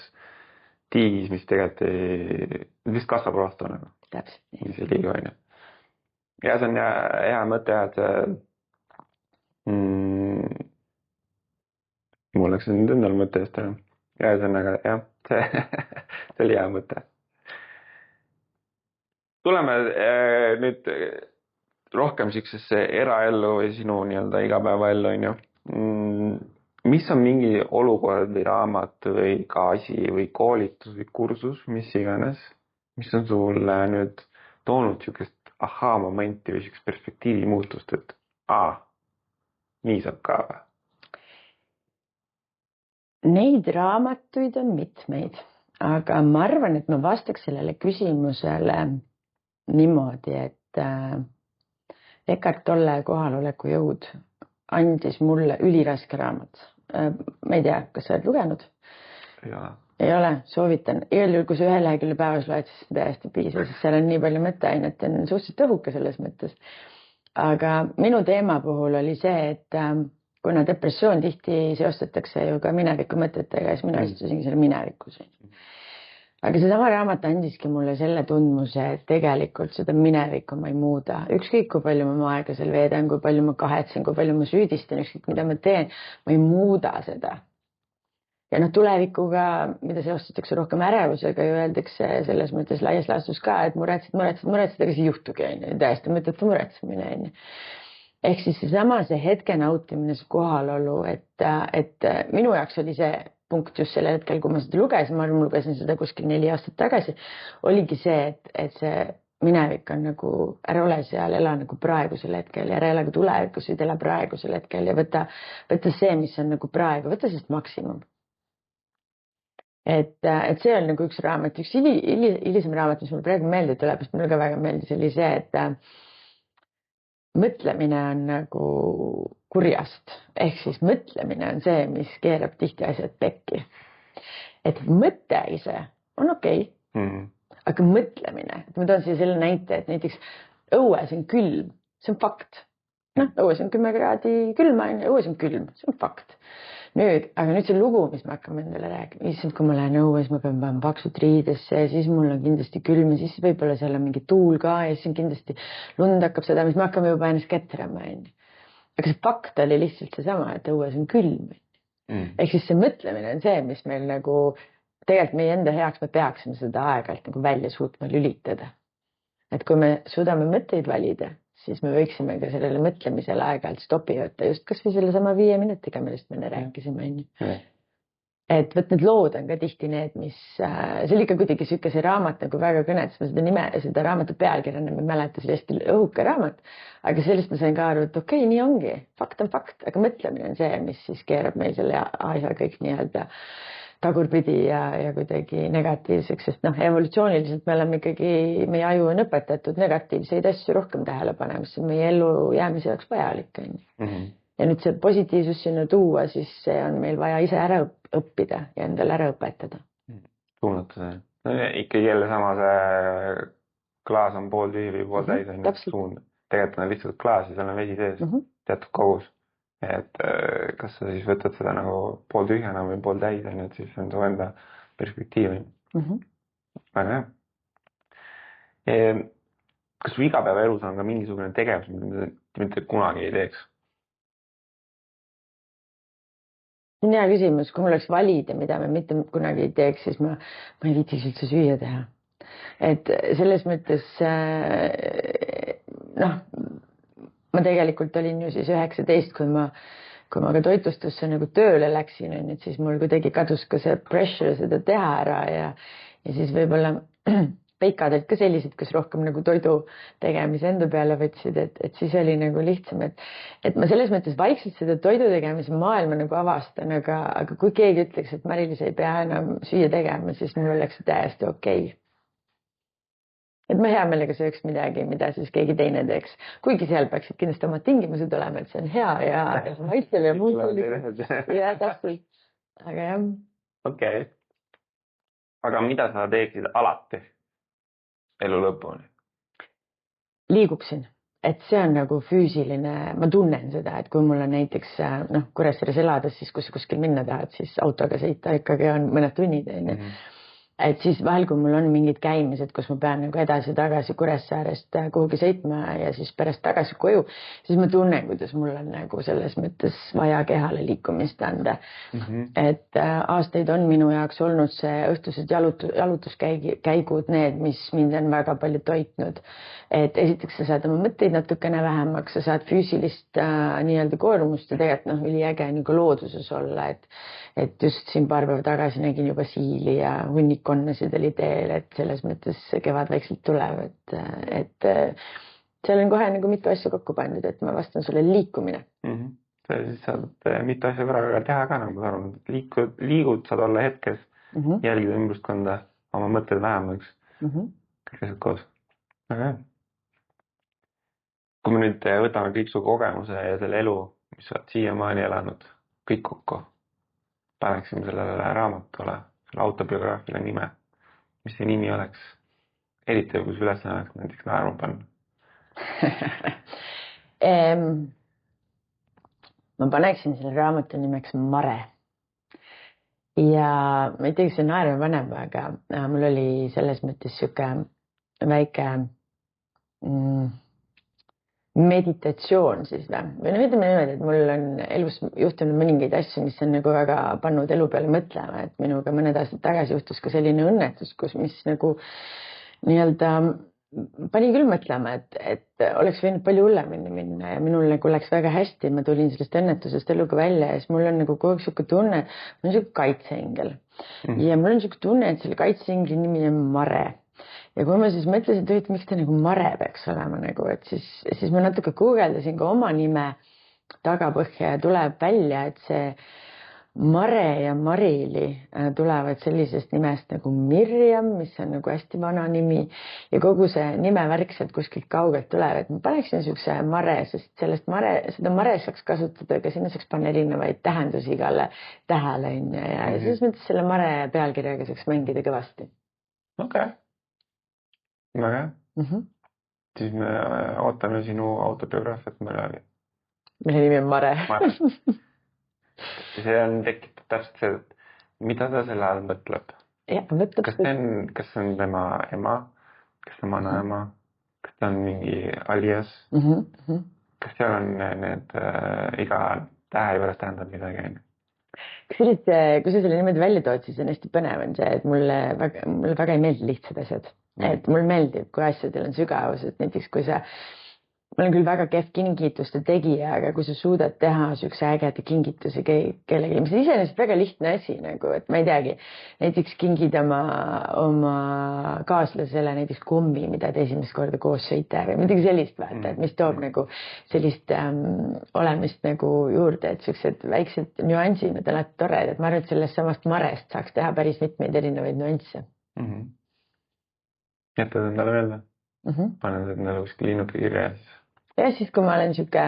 tiigis, mis tegelikult vist kasvab rohtu nagu. Täpselt. Mis ei liigu, on ju. Ja see on hea mõte, et mul läks nüüd endal mõte eest ära. Ja see on aga, see oli hea mõte. Tuleme nüüd rohkem siuksesse eraellu või sinu nii-öelda igapäevaellu, on ju. Mis on mingi olukord või raamat või ka asi või koolitus või kursus, mis iganes, mis on sulle nüüd toonud siukest momenti või siukest perspektiivi muutust, et nii saab ka või? Neid raamatuid on mitmeid, aga ma arvan, et ma vastaks sellele küsimusele niimoodi, et Eckhart Tolle Kohaloleku jõud andis mulle üliraske raamat. Ma ei tea, kas sa oled lugenud? Ei ole, soovitan. Igal juhul, kui sa 1 lehekülje päevas loed, siis täiesti piisab, sest seal on nii palju mõtteainet, on suhteliselt õhuke selles mõttes. Aga minu teema puhul oli see, et kuna depressioon tihti seostatakse ju ka mineviku mõtetega, siis mina istusingi selle minevikus. Aga see sama raamat andiski mulle selle tundmuse, et tegelikult seda minevikku ma ei muuda. Ükskõik, kui palju ma aega seal veedan, kui palju ma kahetsen, kui palju ma süüdistan, ükskõik, mida ma teen, ma ei muuda seda. Ja tulevikuga, mida seostatakse rohkem ärevusega ju öeldakse selles mõttes laias laastus ka, et muretsed, aga see ei juhtugi, täiesti mõttetu muretsemine. Ehk siis see hetke nautimine, see kohalolu, et minu jaoks oli see punkt just sellel hetkel, kui ma seda lugesin, ma lugesin seda kuskil 4 aastat tagasi, oligi see, et see minevik on nagu, ära ole seal, ela nagu praegusel hetkel ja ära ela ka tulevikus, vaid ela praegusel hetkel ja võta see, mis on nagu praegu, võta sellest maksimum. Et see on nagu üks raamat, üks hilisem raamat, mis mul praegu meelde tuleb, sest mulle ka väga meeldis, oli see, et mõtlemine on nagu kurjast. Ehk siis mõtlemine on see, mis keerab tihti asjad pekki. Et mõte ise on okei, aga mõtlemine, et ma toon siia selle näite, et näiteks õues on külm, see on fakt. Õues on 10 kraadi külma, õues on külm, see on fakt. Aga nüüd see lugu, mis me hakkame endale rääkima, issand, kui ma lähen õues, ma pean panema paksud riidesse ja siis mul on kindlasti külm ja siis võib-olla seal on mingi tuul ka ja siis on kindlasti lund hakkab seda, mis me hakkame juba ennast ketrama. Aga see fakt oli lihtsalt seesama, et õues on külm. Ehk siis see mõtlemine on see, mis meil nagu tegelikult meie enda heaks me peaksime seda aeg-ajalt nagu välja suutma lülitada. Et kui me suudame mõtteid valida, siis me võiksime ka sellele mõtlemisele aeg-ajalt stopi võtta just kas või selle sama 5 minutiga, millest me rääkisime. et võt need lood on ka tihti need, mis, see oli ikka kuidagi sihuke see raamat nagu väga kõnetas, ma seda nime, seda raamatu pealkirja enam ei mäleta, see oli hästi õhuke raamat, aga sellest ma sain ka aru, et okei, nii ongi, fakt on fakt, aga mõtlemine on see, mis siis keerab meil selle asja kõik nii-öelda tagurpidi ja kuidagi negatiivseks, sest noh, evolutsiooniliselt me oleme ikkagi, meie aju on õpetatud negatiivseid asju rohkem tähele panema, mis on meie elu jäämise jaoks vajalik. Ja nüüd see positiivsus sinna tuua, siis see on meil vaja ise ära õppida ja endale ära õpetada. Suunatada. No, ikkagi jälle sama see klaas on pool tühi või pool täis. Tegelikult on lihtsalt klaas ja seal on vesi sees, teatud kogus. Et kas sa siis võtad seda nagu pool tühjana või pool täis, et siis on su enda perspektiiv. Väga hea. Kas su igapäevaelus on ka mingisugune tegevus, mida mitte kunagi ei teeks? See on hea küsimus, kui mul oleks valida, mida me mitte kunagi ei teeks, siis ma ei viitsiks üldse süüa teha. Et selles mõttes, noh, ma tegelikult olin ju siis 19, kui ma ka toitlustusse nagu tööle läksin, et siis mul kuidagi kadus ka see pressure seda teha ära ja siis võib-olla peikadelt ka sellised, kes rohkem nagu toidu tegemise enda peale võtsid, et siis oli nagu lihtsam, et ma selles mõttes vaikselt seda toidu tegemise maailma nagu avastan, aga kui keegi ütleks, et Mari-Liis ei pea enam süüa tegema, siis mul oleks täiesti okei. Et ma hea meelega sööks midagi, mida siis keegi teine teeks. Kuigi seal peaksid kindlasti omad tingimused olema, et see on hea ja maitsev ja muud. Ja täpselt. Aga jah. Okei. Aga mida sa teeksid alati elu lõpuni? Liiguksin. Et see on nagu füüsiline, ma tunnen seda, et kui mul on näiteks Kuressaares elades, siis kus kuskil minna tahad, siis autoga sõita ikkagi on mõned tunnid. Et siis vahel, kui mul on mingid käimised, kus ma pean nagu edasi tagasi Kuressaarest kuhugi sõitma ja siis pärast tagasi koju, siis ma tunnen, kuidas mul on nagu selles mõttes vaja kehale liikumist anda. Et aastaid on minu jaoks olnud see õhtused jalutuskäigud need, mis mind on väga palju toitnud. Et esiteks sa saad oma mõtteid natukene vähemaks, sa saad füüsilist nii-öelda koormust ja tegelikult üliäge nagu looduses olla, et just siin paar päeva tagasi nägin juba siili ja hunnikonnasid oli teel, et selles mõttes kevad vaikselt tuleb, et seal on kohe nagu mitu asja kokku pandud, et ma vastan sulle liikumine. Sa siis saad mitu asja korraga teha ka, nagu arvan, liigud, saad olla hetkes, jälgida ümbrustkonda, oma mõtted vähemaks, kõik asjad koos. Väga hea. Kui me nüüd võtame kõik su kogemuse ja selle elu, mis sa oled siiamaani elanud, kõik kokku, paneksime sellele raamatule, selle autobiograafile nime. Mis see nimi oleks? Eriti kus üles oleks näiteks naerma panna. Ma paneksin selle raamatu nimeks Mare. Ja ma ei tea, kas see naerma paneb, aga mul oli selles mõttes siuke väike meditatsioon siis või ütleme niimoodi, et mul on elus juhtunud mõningaid asju, mis on nagu väga pannud elu peale mõtlema, et minuga mõned aastad tagasi juhtus ka selline õnnetus, mis nagu nii-öelda pani küll mõtlema, et oleks võinud palju hullemini minna ja minul nagu läks väga hästi, ma tulin sellest õnnetusest eluga välja ja siis mul on nagu kogu aeg siuke tunne, mul on siuke kaitseingel ja mul on siuke tunne, et selle kaitseingli nimi on Mare. Ja kui ma siis mõtlesin, et miks ta nagu Mare peaks olema, nagu, et siis ma natuke guugeldasin ka oma nime tagapõhja ja tuleb välja, et see Mare ja Marili tulevad sellisest nimest nagu Mirjam, mis on nagu hästi vana nimi ja kogu see nimevärk sealt kuskilt kaugelt tuleb, et ma paneksin siukse Mare, sest seda Mare saaks kasutada, aga sinna saaks panna erinevaid tähendusi igale tähele ja siis mõttes selle Mare pealkirjaga saaks mängida kõvasti. Okei. Väga hea. Siis me ootame sinu autobiograafiat Mare. Mille nimi on Mare. See on tekitab täpselt see, et mida ta selle all mõtleb. Kas see on tema ema, kas ta vanaema, kas ta on mingi alias, kas seal on need iga tähe juures tähendab midagi? Kui sa selle niimoodi välja tood, siis on hästi põnev on see, et mulle väga ei meeldi lihtsad asjad. Et mul meeldib, kui asjadel on sügavus, et näiteks kui sa ma olen küll väga kehv kingituste tegija, aga kui sa suudad teha siukse ägeda kingituse kellelegi, mis on iseenesest väga lihtne asi nagu, et ma ei teagi, näiteks kingid oma kaaslasele näiteks kommi, mida te esimest korda koos sõite või midagi sellist vaata, et mis toob nagu sellist olemist nagu juurde, et siuksed väiksed nüansid, need on alati toredad. Ma arvan, et sellest samast marest saaks teha päris mitmeid erinevaid nüansse. Jätad endale meelde? Panen endale kuskil linnuke kirja siis. Ja siis, kui ma olen siuke,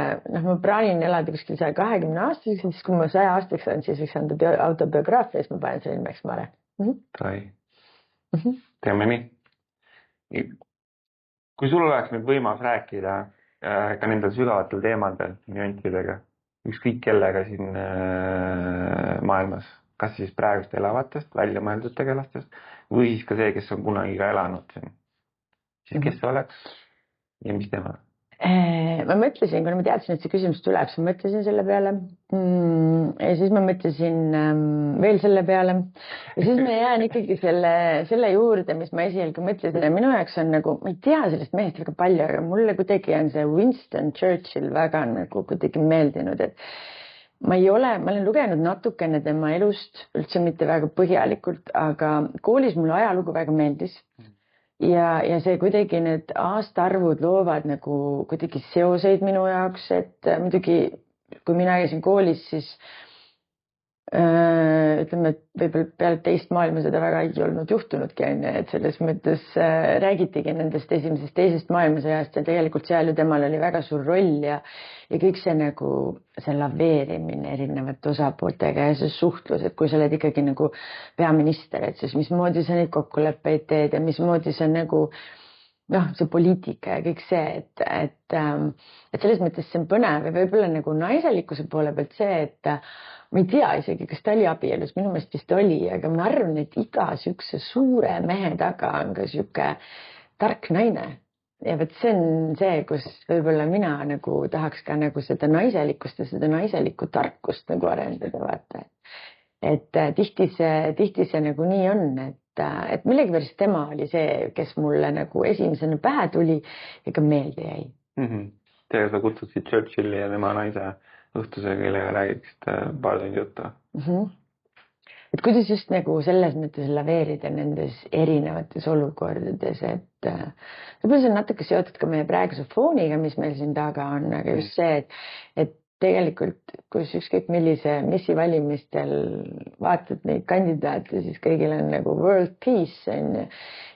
ma plaanin elada kuskil 120 aastaseks, siis kui ma 100 aastaks olen, siis võiks anda autobiograafia, siis ma panen selle nimeks Mare. Tai. Teeme nii. Kui sul oleks nüüd võimalus rääkida ka nendel sügavatel teemadel, nüantidega, ükskõik kellega siin maailmas, kas siis praegust elavatest, välja mõeldud tegelastest või siis ka see, kes on kunagi ka elanud siin, siis kes see oleks ja mis teema? Ma mõtlesin, kuna ma teadsin, et see küsimus tuleb, siis ma mõtlesin selle peale ja siis ma mõtlesin veel selle peale ja siis ma jään ikkagi selle juurde, mis ma esialgu mõtlesin ja minu jaoks on nagu, ma ei tea sellest mehest väga palju, aga mulle kuidagi on see Winston Churchill väga nagu kuidagi meeldinud, et ma olen lugenud natukene tema elust, üldse mitte väga põhjalikult, aga koolis mulle ajalugu väga meeldis. Ja see kuidagi need aastaarvud loovad nagu kuidagi seoseid minu jaoks, et muidugi kui mina käisin koolis, siis ütleme, et võib-olla peale teist maailmasõda väga ei olnud juhtunudki, et selles mõttes räägitigi nendest esimesest, teisest maailmasõjast ja tegelikult seal ju temal oli väga suur roll ja kõik see nagu see laveerimine erinevate osapooltega ja see suhtlus, et kui sa oled ikkagi nagu peaminister, et siis mismoodi sa neid kokkuleppeid teed ja mismoodi sa nagu see poliitika ja kõik see, et selles mõttes see on põnev ja võib-olla nagu naiselikkuse poole pealt see, et ma ei tea isegi, kas ta oli abielus, minu meelest vist oli, aga ma arvan, et iga siukse suure mehe taga on ka siuke tark naine. Ja võt see on see, kus võib-olla mina nagu tahaks ka nagu seda naiselikkust ja seda naiselikku tarkust nagu arendada, vaata. Et tihti see nagu nii on, et millegipärast tema oli see, kes mulle nagu esimesena pähe tuli ja ka meelde jäi. Teega sa kutsutsid Churchilli ja tema naise õhtusega, kellega räägiksid paar tundi juttu. Et kuidas just nagu selles mõttes laveerida nendes erinevates olukordades, et võib-olla see on natuke seotud ka meie praeguse fooniga, mis meil siin taga on, aga just see, et tegelikult, kus ükskõik millise missi valimistel vaatad neid kandidaate, siis kõigil on nagu world peace, on ju.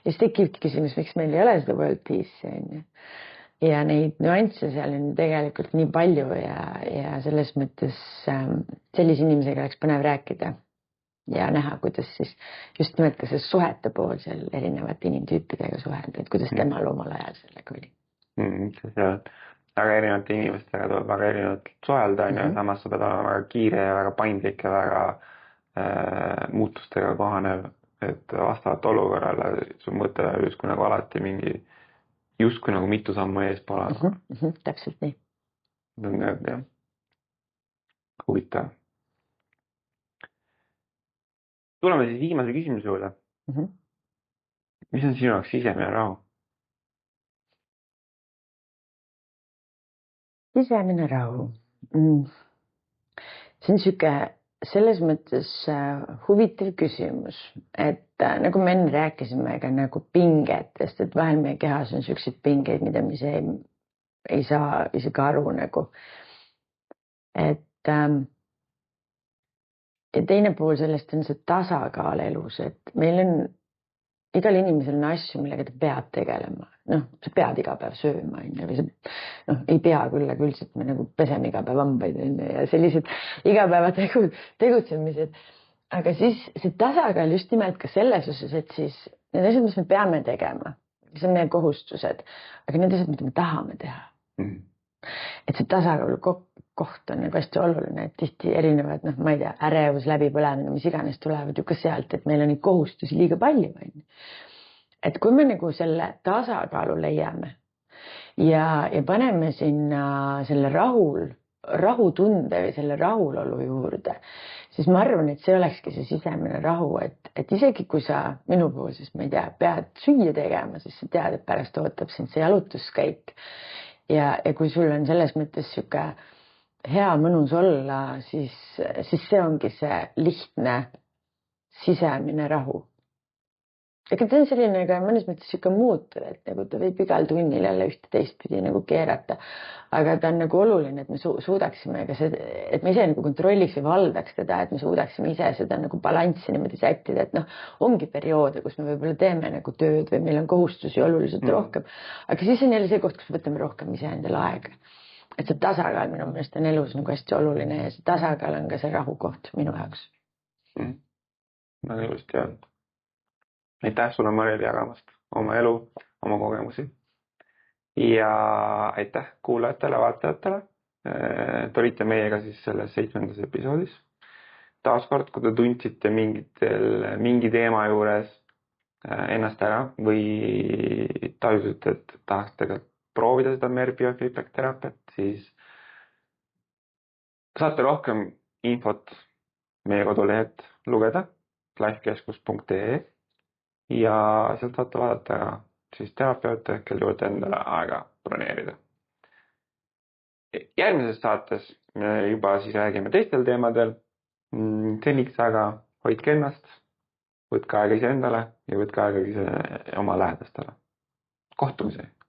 Ja siis tekibki küsimus, miks meil ei ole seda world peace, on ju. Ja neid nüansse seal on tegelikult nii palju ja selles mõttes sellise inimesega oleks põnev rääkida. Ja näha, kuidas siis just nimelt ka see suhete pool seal erinevate inimtüüpidega suhelda, et kuidas temal omal ajal sellega oli. Väga erinevate inimestega tuleb väga erinevalt suhelda, samas sa pead olema väga kiire ja väga paindlik ja väga muutustega kohanev, et vastavalt olukorrale su mõte justkui nagu alati justkui nagu mitu sammu eespool on. Täpselt nii. Jah. Huvitav. Tuleme siis viimase küsimuse juurde. Mis on sinu jaoks sisemine rahu? Sisemine rahu. See on siuke selles mõttes huvitav küsimus, et nagu me enne rääkisime ka nagu pingetest, et vahel meie kehas on siukseid pingeid, mida me ei saa isegi aru nagu. Ja teine pool sellest on see tasakaal elus, et meil on igal inimesel on asju, millega ta peab tegelema. Sa pead iga päev sööma, või sa ei pea küll, aga üldiselt me nagu peseme iga päev hambaid ja sellised igapäeva tegutsemised. Aga siis see tasakaal just nimelt ka selles osas, et siis need asjad, mis me peame tegema, mis on meie kohustused, aga need asjad, mida me tahame teha. Et see tasakaalu koht on nagu hästi oluline, et tihti erinevad, ma ei tea, ärevus, läbipõlemine, mis iganes tulevad ju ka sealt, et meil on neid kohustusi liiga palju. Et kui me nagu selle tasakaalu leiame ja paneme sinna selle rahutunde või selle rahulolu juurde, siis ma arvan, et see olekski see sisemine rahu, et isegi kui sa minu puhul, siis ma ei tea, pead süüa tegema, siis sa tead, et pärast ootab sind see jalutuskäik. ja kui sul on selles mõttes sihuke hea mõnus olla, siis see ongi see lihtne sisemine rahu. Ega ta on selline ka mõnes mõttes sihuke muutuv, et nagu ta võib igal tunnil jälle ühte teistpidi nagu keerata. Aga ta on nagu oluline, et me suudaksime ka see, et me ise nagu kontrolliks või valdaks teda, et me suudaksime ise seda nagu balanssi niimoodi sättida, et ongi perioode, kus me võib-olla teeme nagu tööd või meil on kohustusi oluliselt rohkem. Aga siis on jälle see koht, kus me võtame rohkem ise endale aega. Et see tasakaal minu meelest on elus nagu hästi oluline ja see tasakaal on ka see rahukoht minu jaoks. Väga ilusti öeldud. Aitäh sulle, Mareli, jagamast oma elu, oma kogemusi. Ja aitäh kuulajatele, vaatajatele. Te olite meiega siis selles 7. episoodis. Taaskord, kui te tundsite mingi teema juures ennast ära või tajusite, et tahaksite proovida seda MER biofeedback teraapiat, siis saate rohkem infot meie kodulehelt lugeda lifekeskus.ee ja sealt saate vaadata siis terapeuti, kel juurde endale aega broneerida. Järgmises saates juba siis räägime teistel teemadel. Seniks aga hoidke ennast, võtke aega ise endale ja võtke aega ise oma lähedastele. Kohtumiseni!